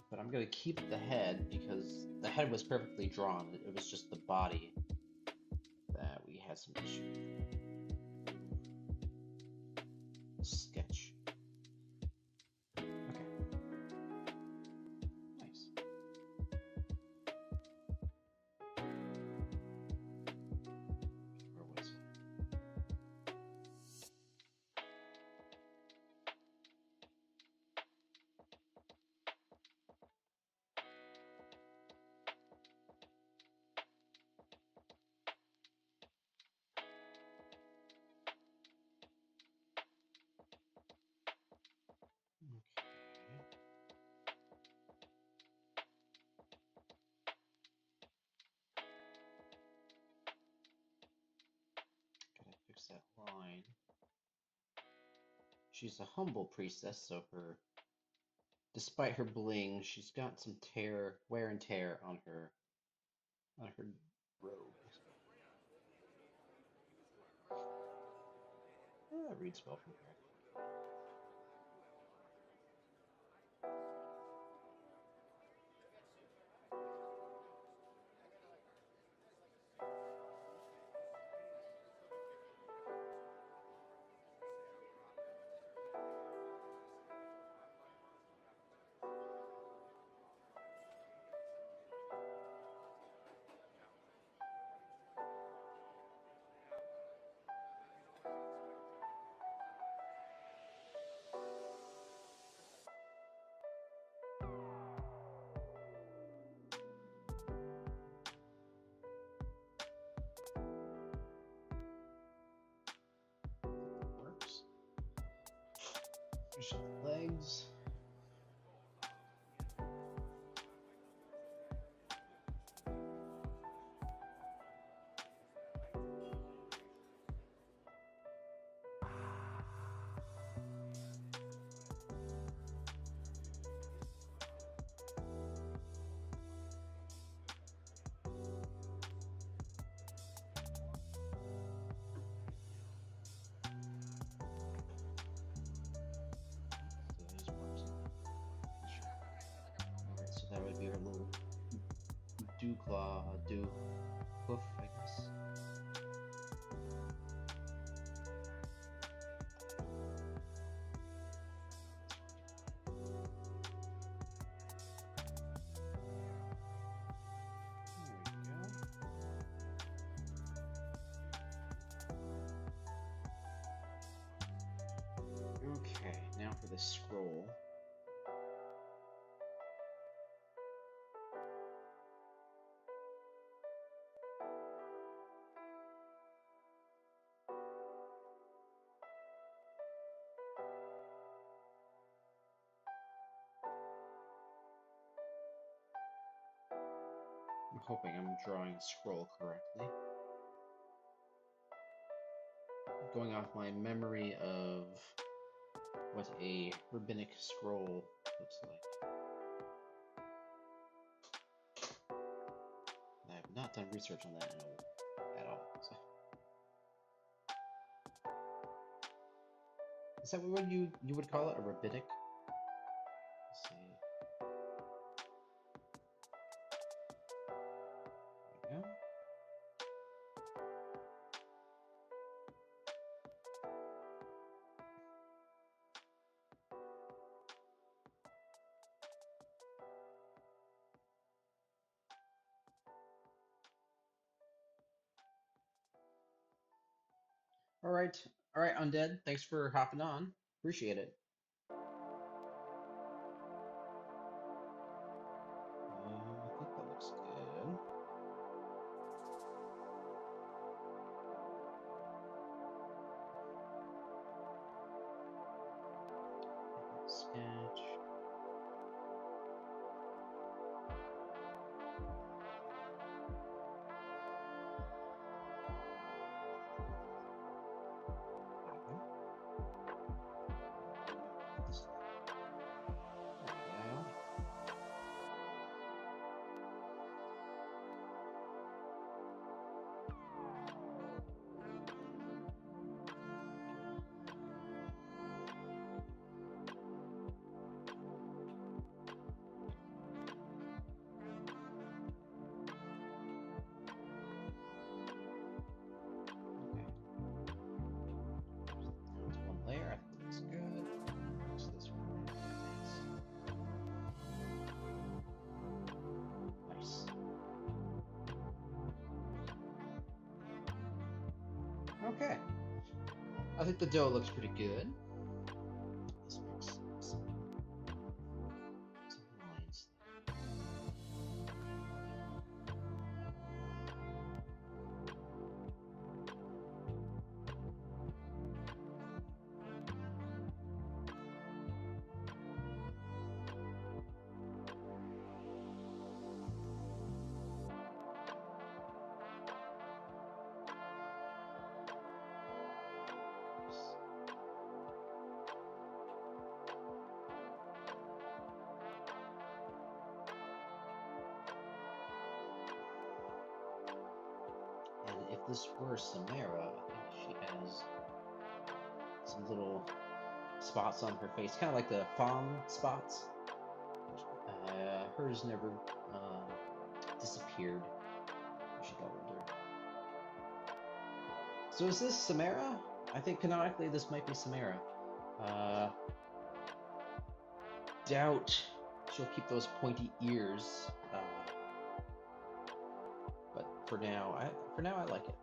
But I'm gonna keep the head because the head was perfectly drawn. It was just the body that we had some issue with. Sketch. Okay. Nice. Where was it? Okay. Gotta fix that line. She's a humble priestess, so despite her bling, she's got some wear and tear on her robe. That reads well from here. Works. Push the legs. Alright, so that would be our little dew claw, dew hoof, I guess. There we go. Okay, now for the scroll. I'm hoping I'm drawing the scroll correctly. Going off my memory of what a rabbinic scroll looks like. I have not done research on that at all. So. Is that what you would call it, a rabbinic? Let's see. There we go. All right, Undead. Thanks for hopping on. Appreciate it. I think that looks good. Sketch. Layer, I think looks good. So this one, nice. Okay. I think the dough looks pretty good. Let's make some lines. And if this were Samara, I think she has some little spots on her face, kind of like the fawn spots. Hers never disappeared as she got older. So is this Samara? I think canonically this might be Samara. Doubt she'll keep those pointy ears, but for now I like it.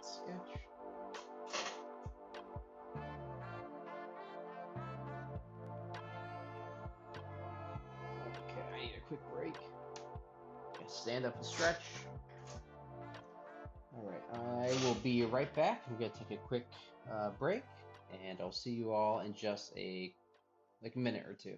Sketch. Okay, I need a quick break. Stand up and stretch. Alright, I will be right back. I'm going to take a quick break, and I'll see you all in just a minute or two.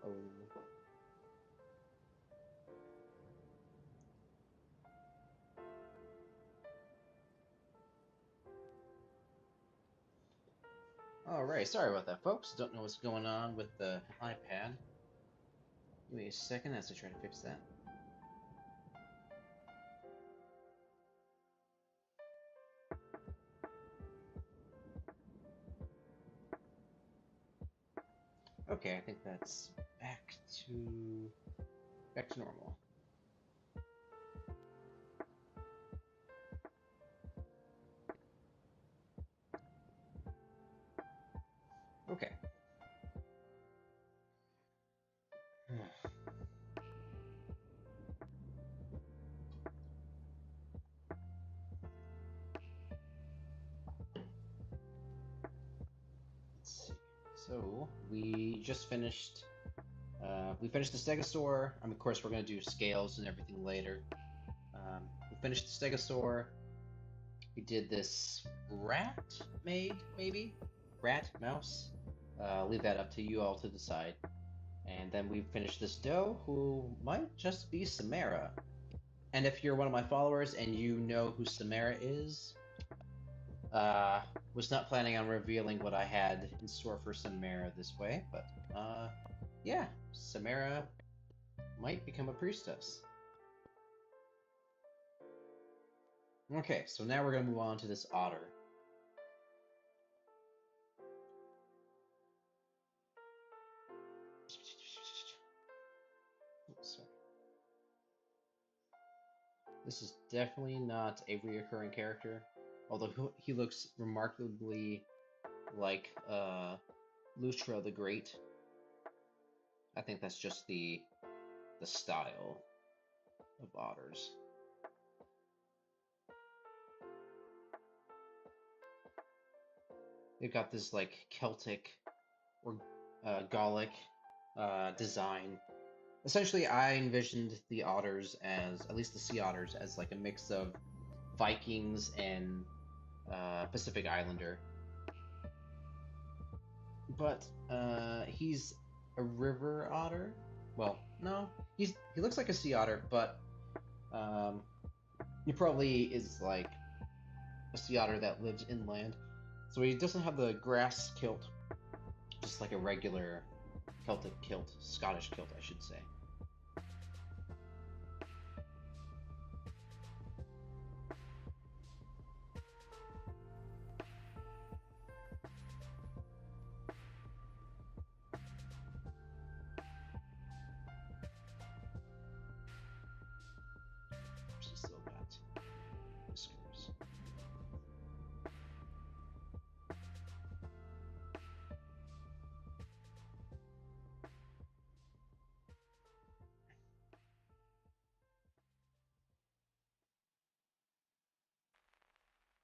Uh-oh. Alright, sorry about that, folks. Don't know what's going on with the iPad. Give me a second as I try to fix that. it's back to normal. Okay. Let's see. So we just finished. We finished the Stegosaur. Of course, we're going to do scales and everything later. We finished the Stegosaur. We did this rat maid, maybe? Rat, mouse? Leave that up to you all to decide. And then we finished this doe, who might just be Samara. And if you're one of my followers and you know who Samara is, was not planning on revealing what I had in store for Samara this way, but yeah, Samara might become a priestess. Okay, so now we're going to move on to this otter. Oops, sorry. This is definitely not a reoccurring character, although he looks remarkably like Lutra the Great. I think that's just the style of otters. They've got this like Celtic or Gallic design. Essentially, I envisioned the otters as, at least the sea otters, as like a mix of Vikings and Pacific Islander. But he's a river otter. Well, no, he looks like a sea otter, but he probably is like a sea otter that lives inland. So he doesn't have the grass kilt, just like a regular Celtic kilt, Scottish kilt, I should say. She's still got whiskers.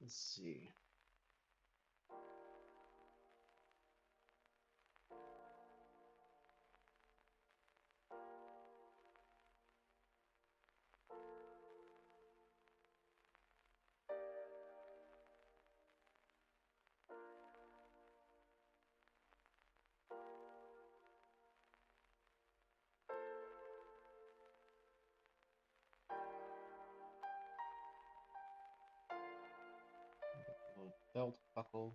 Let's see. Little belt buckle.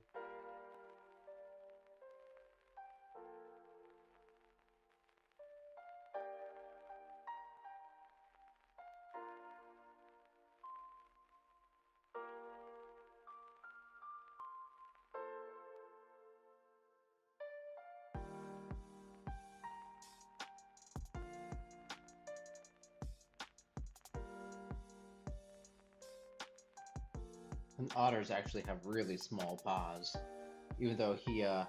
And otters actually have really small paws, even though he, yeah.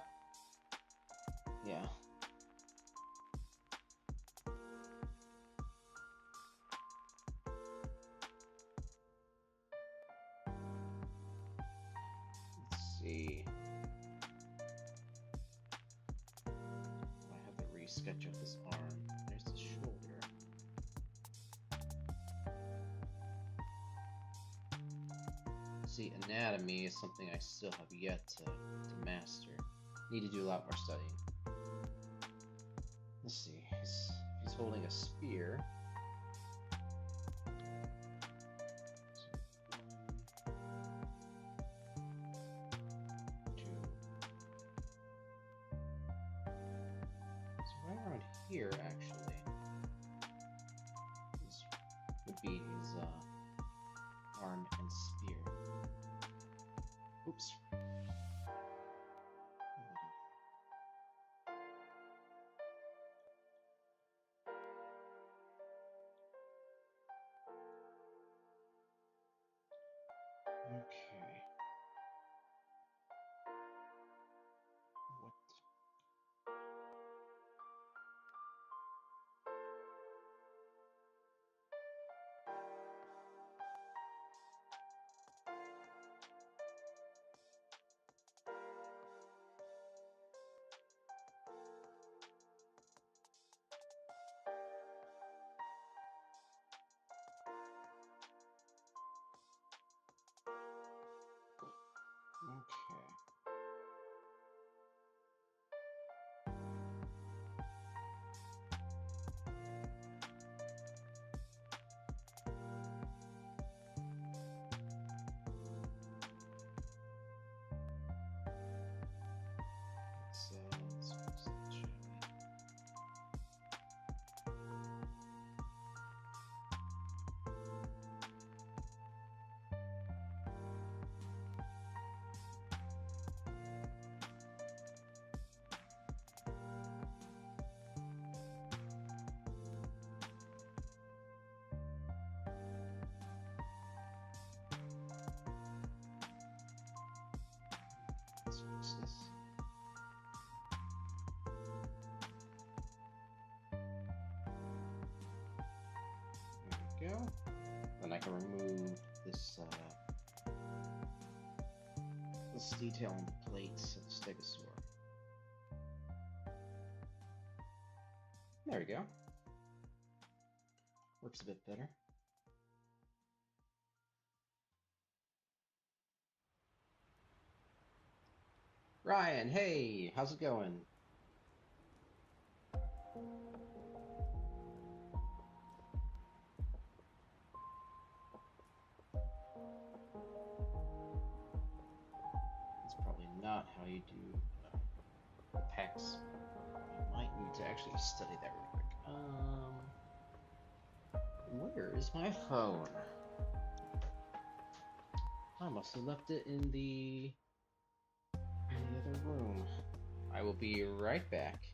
Let's see. I have to re-sketch up this arm. There's the shoulder. See, anatomy is something I still have yet to master. Need to do a lot more studying. Let's see. He's holding a spear. Here, actually, this would be his arm and spear. Oops. Okay. What? Okay. Let's fix that, shall we? Let's fix this. There we go. Then I can remove this this detail on the plates of the stegosaur. There we go. Works a bit better. Ryan, hey, how's it going? That's probably not how you do the packs. I might need to actually study that real quick. Where is my phone? I must have left it in the other room. I will be right back.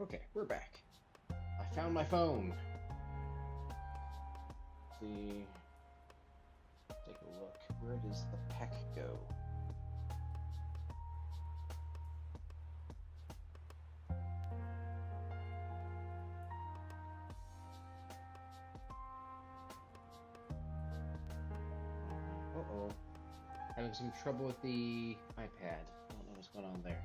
Okay, we're back. I found my phone. Let's see, take a look. Where does the pack go? Uh-oh. Having some trouble with the iPad. Don't know what's going on there.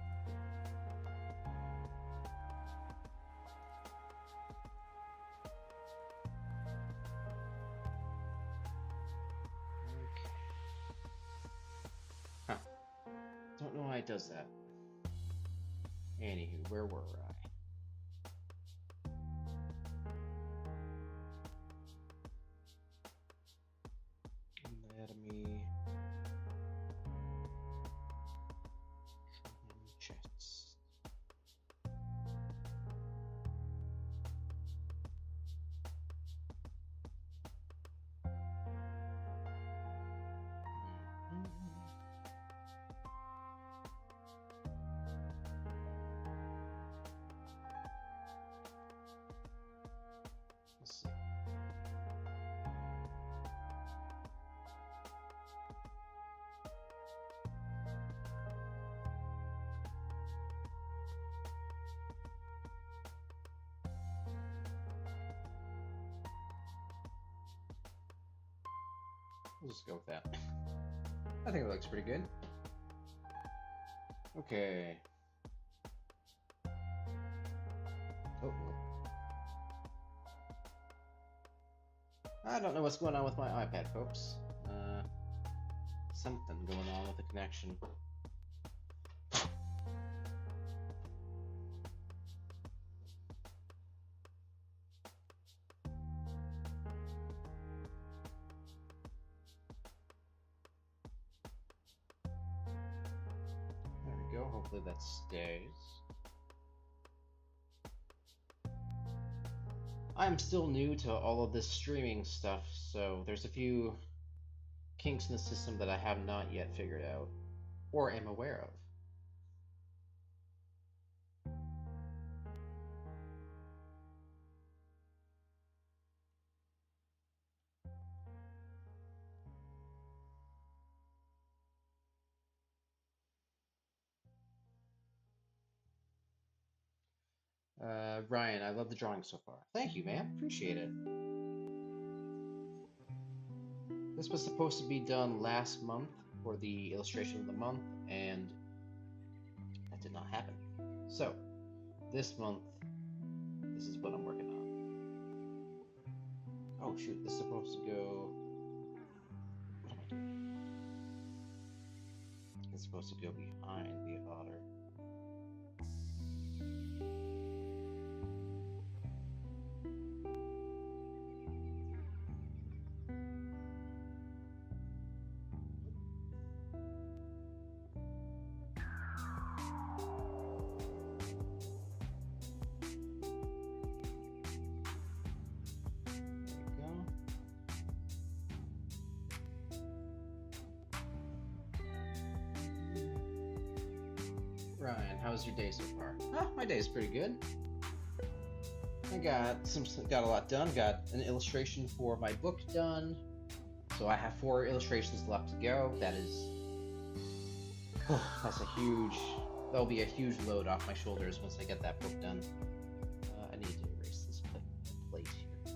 Okay. Huh. Don't know why it does that. Anywho, where were I? Anatomy. And chest. Let's see. We'll just go with that. I think it looks pretty good. Okay. Uh-oh. I don't know what's going on with my iPad, folks. Something going on with the connection. go. Hopefully that stays. I'm still new to all of this streaming stuff, so there's a few kinks in the system that I have not yet figured out or am aware of. Ryan, I love the drawing so far. Thank you, man. Appreciate it. This was supposed to be done last month for the illustration of the month, and that did not happen. So, this month, this is what I'm working on. Oh shoot, this is supposed to go... What am I doing? It's supposed to go behind the otter. Ryan, how's your day so far? My day's pretty good. I got a lot done. Got an illustration for my book done. So I have 4 illustrations left to go. That'll be a huge load off my shoulders once I get that book done. I need to erase this plate here.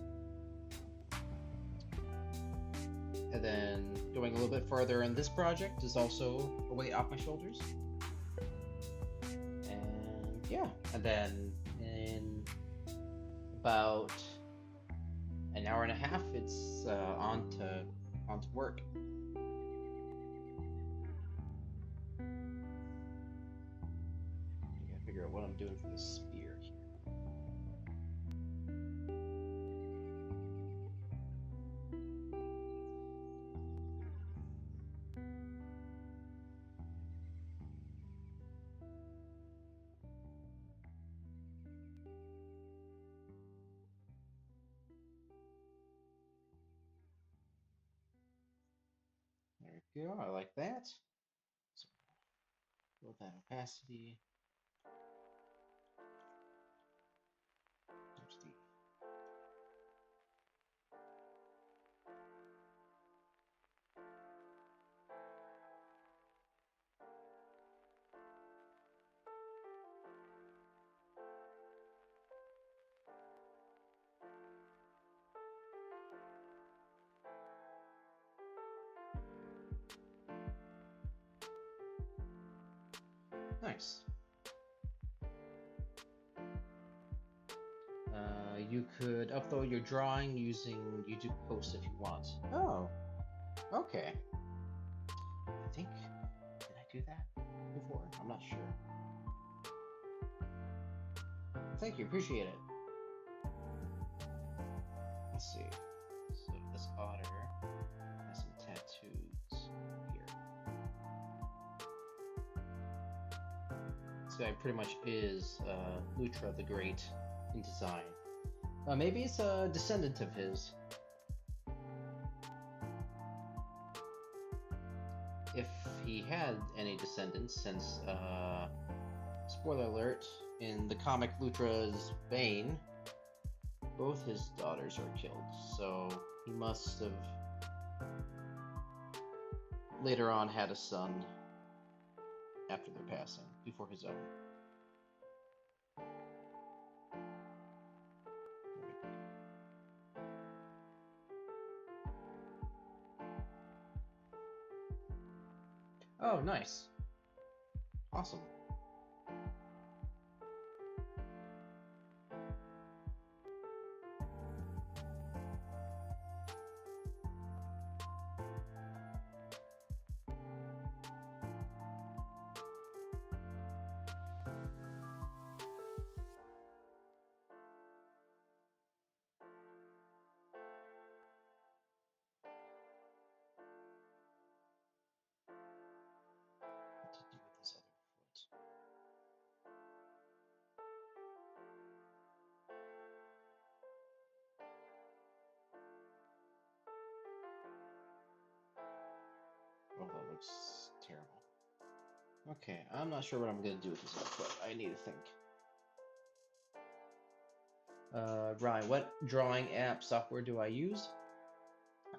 And then going a little bit further in this project is also a weight off my shoulders. Yeah, and then in about an hour and a half, it's on to work. I gotta figure out what I'm doing for the spear here. There we go, I like that. So, build that opacity. There's the... Nice. You could upload your drawing using YouTube Post if you want. Oh, okay. I think, did I do that before? I'm not sure. Thank you, appreciate it. Let's see. So this otter has some tattoos here. This guy pretty much is Lutra the Great in design. Maybe it's a descendant of his. If he had any descendants, since, spoiler alert, in the comic Lutra's Bane, both his daughters are killed, so he must have later on had a son after their passing, before his own. Oh, nice. Awesome. To do with this other foot. Okay, I'm not sure what I'm gonna do with this output. I need to think. Ryan, what drawing app software do I use?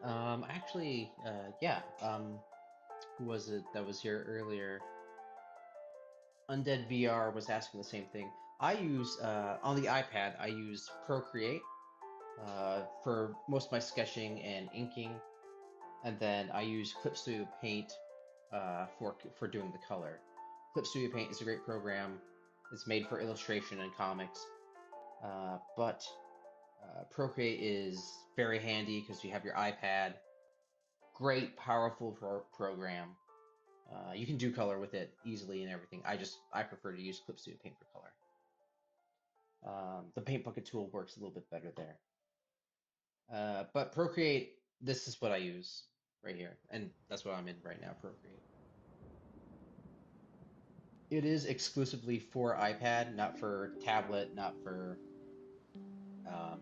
Actually, yeah. Who was it that was here earlier? Undead VR was asking the same thing. I use on the iPad. I use Procreate for most of my sketching and inking, and then I use Clip Studio Paint for doing the color. Clip Studio Paint is a great program. It's made for illustration and comics, but Procreate is very handy because you have your iPad. Great, powerful program. You can do color with it easily and everything. I prefer to use Clip Studio Paint for color. The Paint Bucket tool works a little bit better there. But Procreate, this is what I use right here, and that's what I'm in right now, Procreate. It is exclusively for iPad, not for tablet, not for um,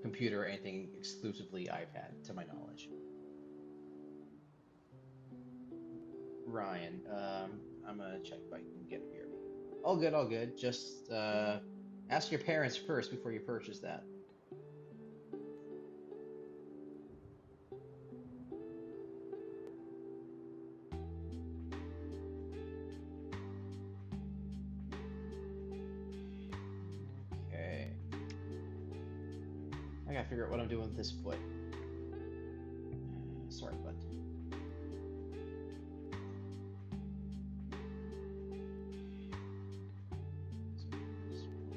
computer or anything, exclusively iPad, to my knowledge. Ryan, I'm gonna check if I can get him here. All good, all good. Just ask your parents first before you purchase that. Okay. I gotta figure out what I'm doing with this foot. Sorry, bud. So this foot.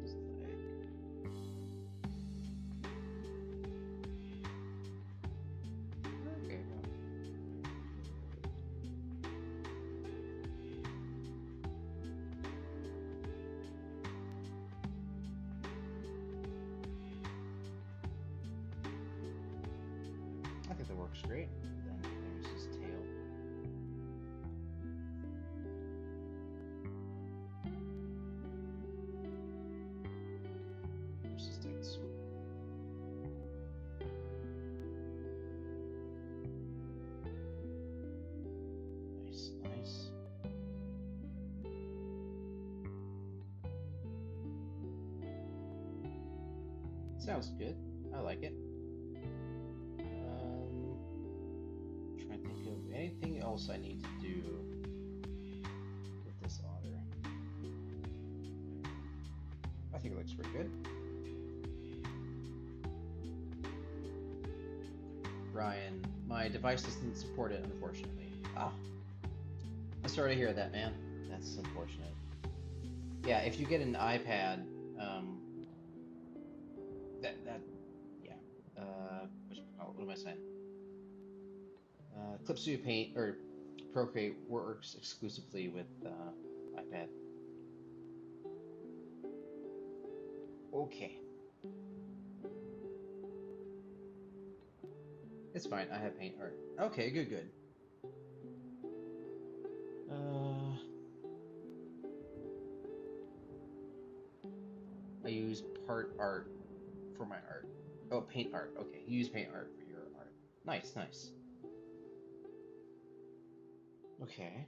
This leg. Okay, well. I think that works great. Then there's his tail. There's his tight swoop. Nice, nice. Sounds good. I like it. Trying to think of anything else I need to do with this otter. I think it looks pretty good. Ryan, my device doesn't support it, unfortunately. Ah, I'm sorry to hear that, man. That's unfortunate. Yeah, if you get an iPad, yeah. What am I saying? Clip Studio Paint or Procreate works exclusively with iPad. Okay. It's fine. I have paint art. Okay, good, good. I use part art for my art. Oh, paint art. Okay, you use paint art for your art. Nice, nice. Okay.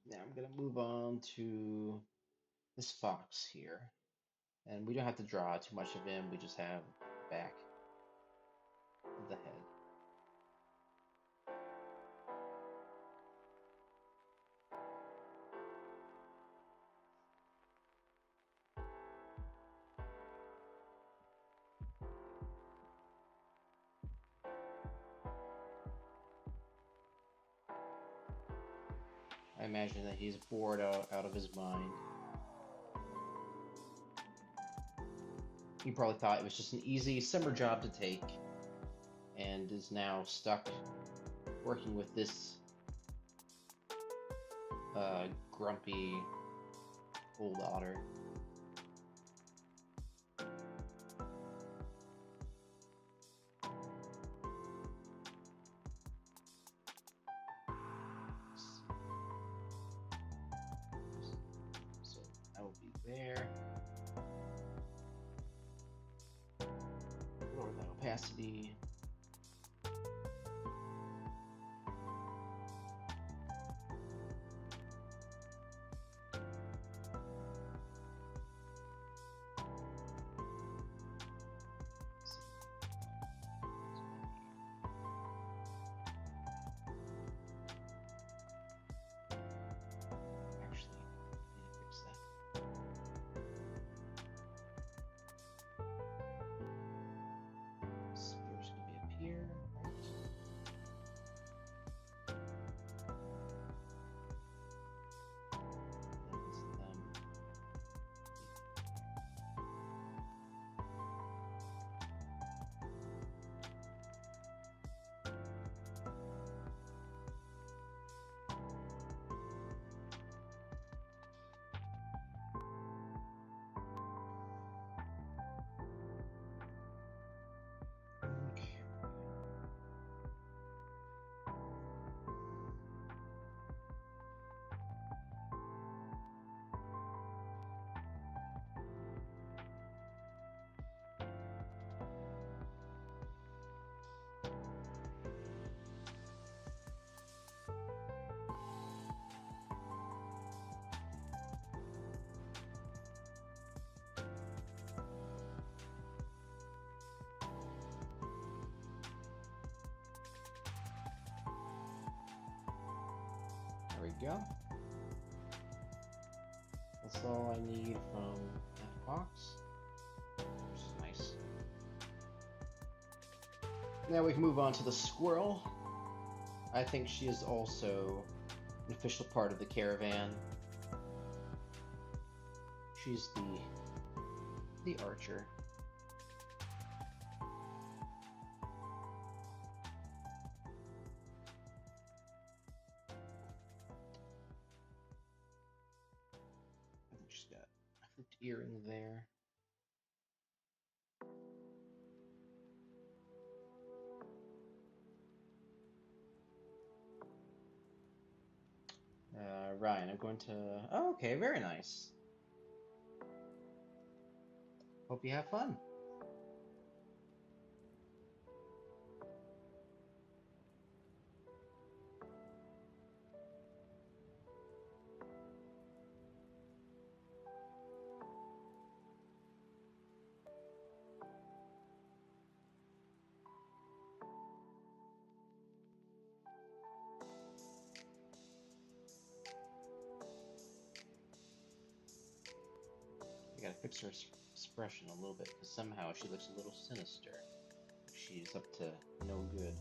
Now I'm gonna move on to this fox here. And we don't have to draw too much of him. We just have back of the head. I imagine that he's bored out of his mind. He probably thought it was just an easy summer job to take and is now stuck working with this grumpy old otter. So I will be there. opacity. There we go. That's all I need from that box, which is nice. Now we can move on to the squirrel. I think she is also an official part of the caravan. She's the archer. I think she's got a hooped earring there. Ryan, I'm going to... Oh, okay, very nice. Hope you have fun. I gotta fix her expression a little bit, because somehow she looks a little sinister. She's up to no good.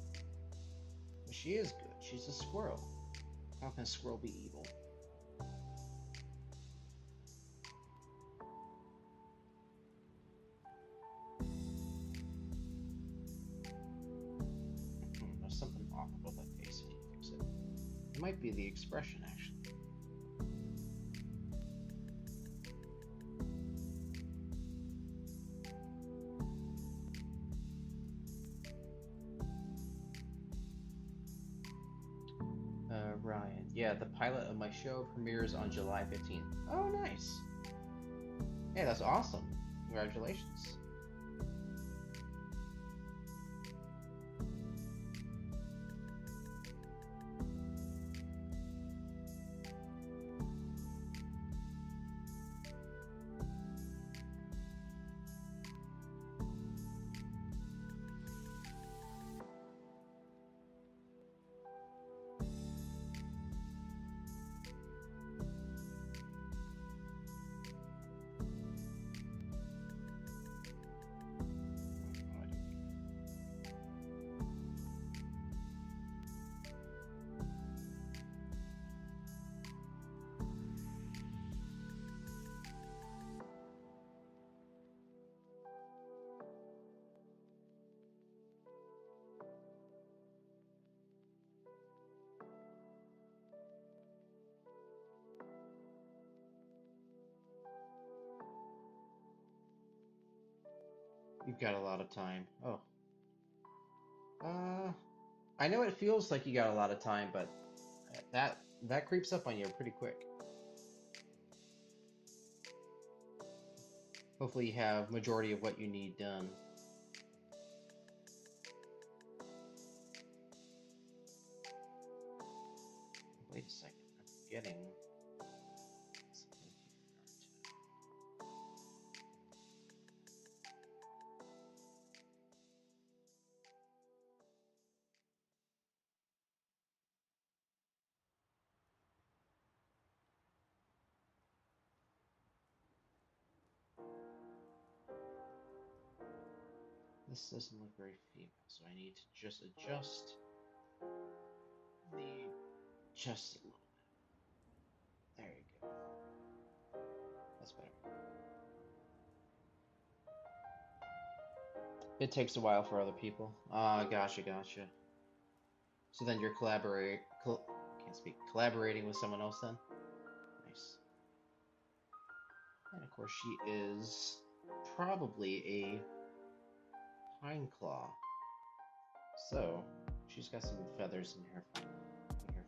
But she is good. She's a squirrel. How can a squirrel be evil? There's something off about that face. I need to fix it. It might be the expression, actually. Ryan. Yeah, the pilot of my show premieres on July 15th. Oh, nice. Yeah, that's awesome. Congratulations. You've got a lot of time. Oh. I know it feels like you got a lot of time, but that creeps up on you pretty quick. Hopefully you have majority of what you need done. Wait a second, I'm forgetting something here. This doesn't look very female, so I need to just adjust the chest a little bit. There you go. That's better. It takes a while for other people. Ah, gotcha, gotcha. So then you're collaborating with someone else then? Nice. And of course she is probably a pine claw. So she's got some feathers in her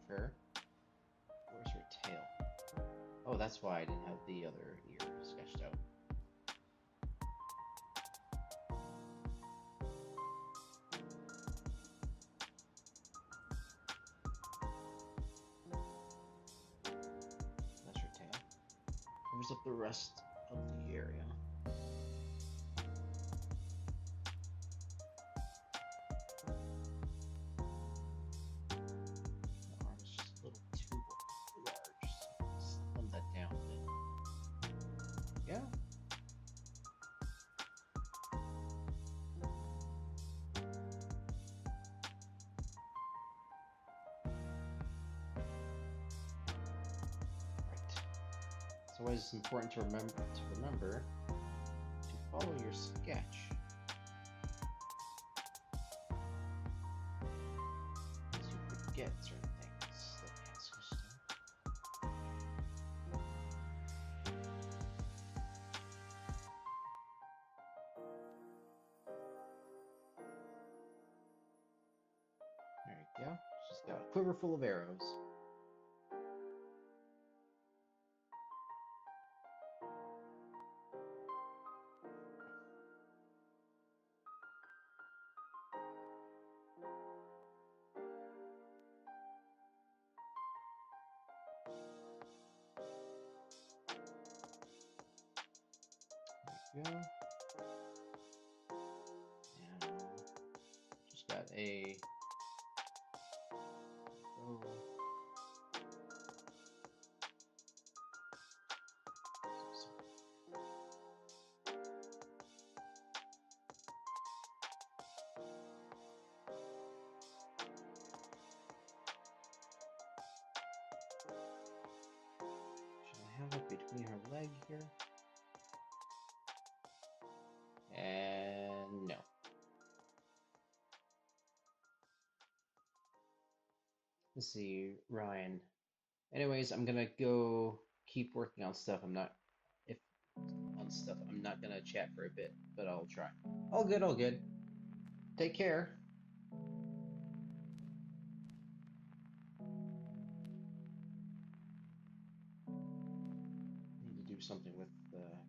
fur. Where's her tail? Oh, that's why I didn't have the other ear sketched out. That's her tail. Covers up the rest of the area. The arm is just a little too large, so slim that down a bit. Yeah. So it's important to remember to follow your sketch. As you forget certain things that can't switch to. There you go. She's got a quiver full of arrows. There you go. Now, just got a bow. Should I have it between her leg here? And no. Let's see, Ryan. Anyways, I'm gonna go keep working on stuff. I'm not gonna chat for a bit, but I'll try. All good, all good. Take care. Need to do something with her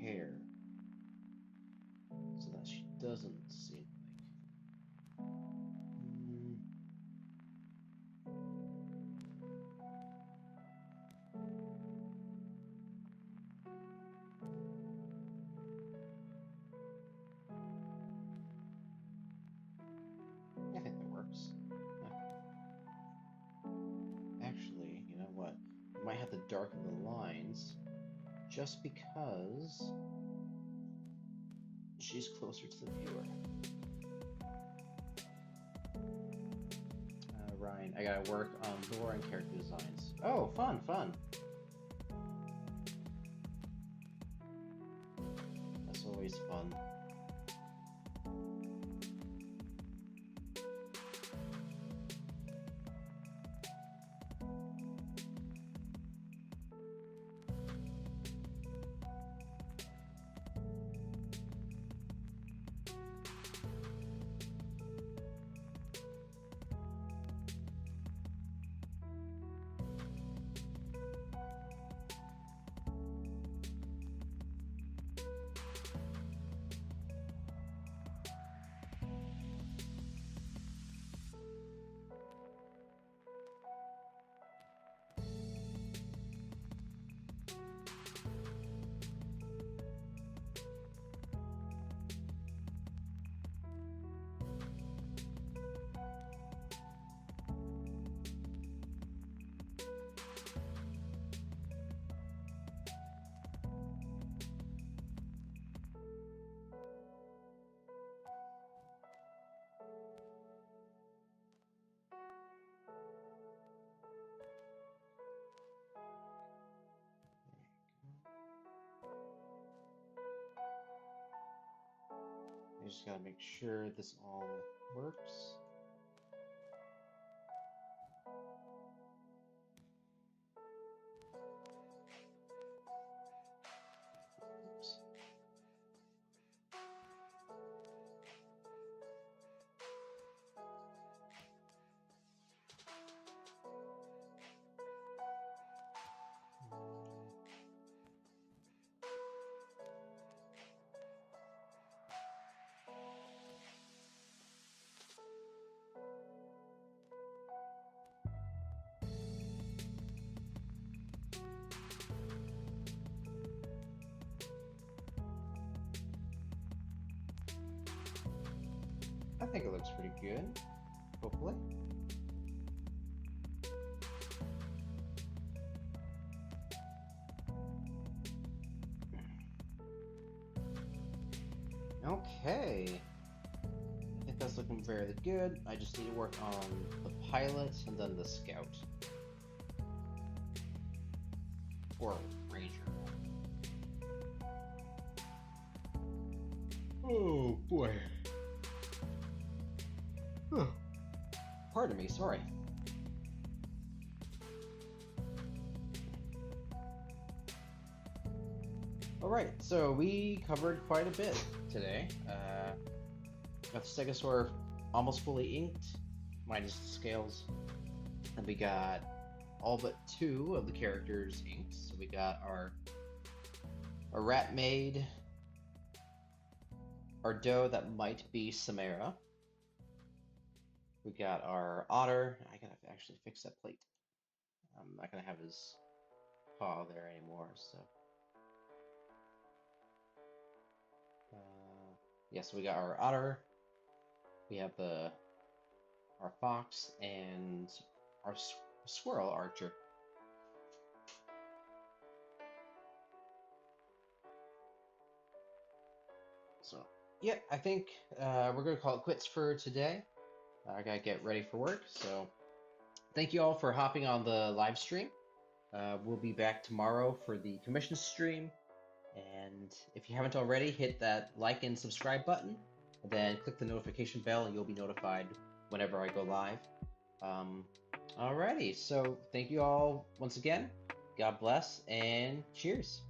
hair so that she doesn't seem like. I think that works. Actually, you know what? I might have to darken the lines just because she's closer to the viewer. Ryan, I gotta work on lore and character designs. Oh, fun, fun. That's always fun. just gotta make sure this all works. Oops. I think it looks pretty good, hopefully. Okay, I think that's looking very good. I just need to work on the pilot and then the scout. Or ranger. Oh boy. Oh. Pardon me, sorry. Alright, so we covered quite a bit today. Got the Stegosaur almost fully inked, minus the scales. And we got all but 2 of the characters inked. So we got our rat maid, our doe that might be Samara. We got our otter. I gotta actually fix that plate. I'm not gonna have his paw there anymore, so. Yeah, so we got our otter. We have our fox and our squirrel archer. So, yeah, I think we're gonna call it quits for today. I gotta get ready for work. So, thank you all for hopping on the live stream. We'll be back tomorrow for the commission stream. And if you haven't already, hit that like and subscribe button, and then click the notification bell, and you'll be notified whenever I go live. Alrighty, so thank you all once again. God bless, and cheers.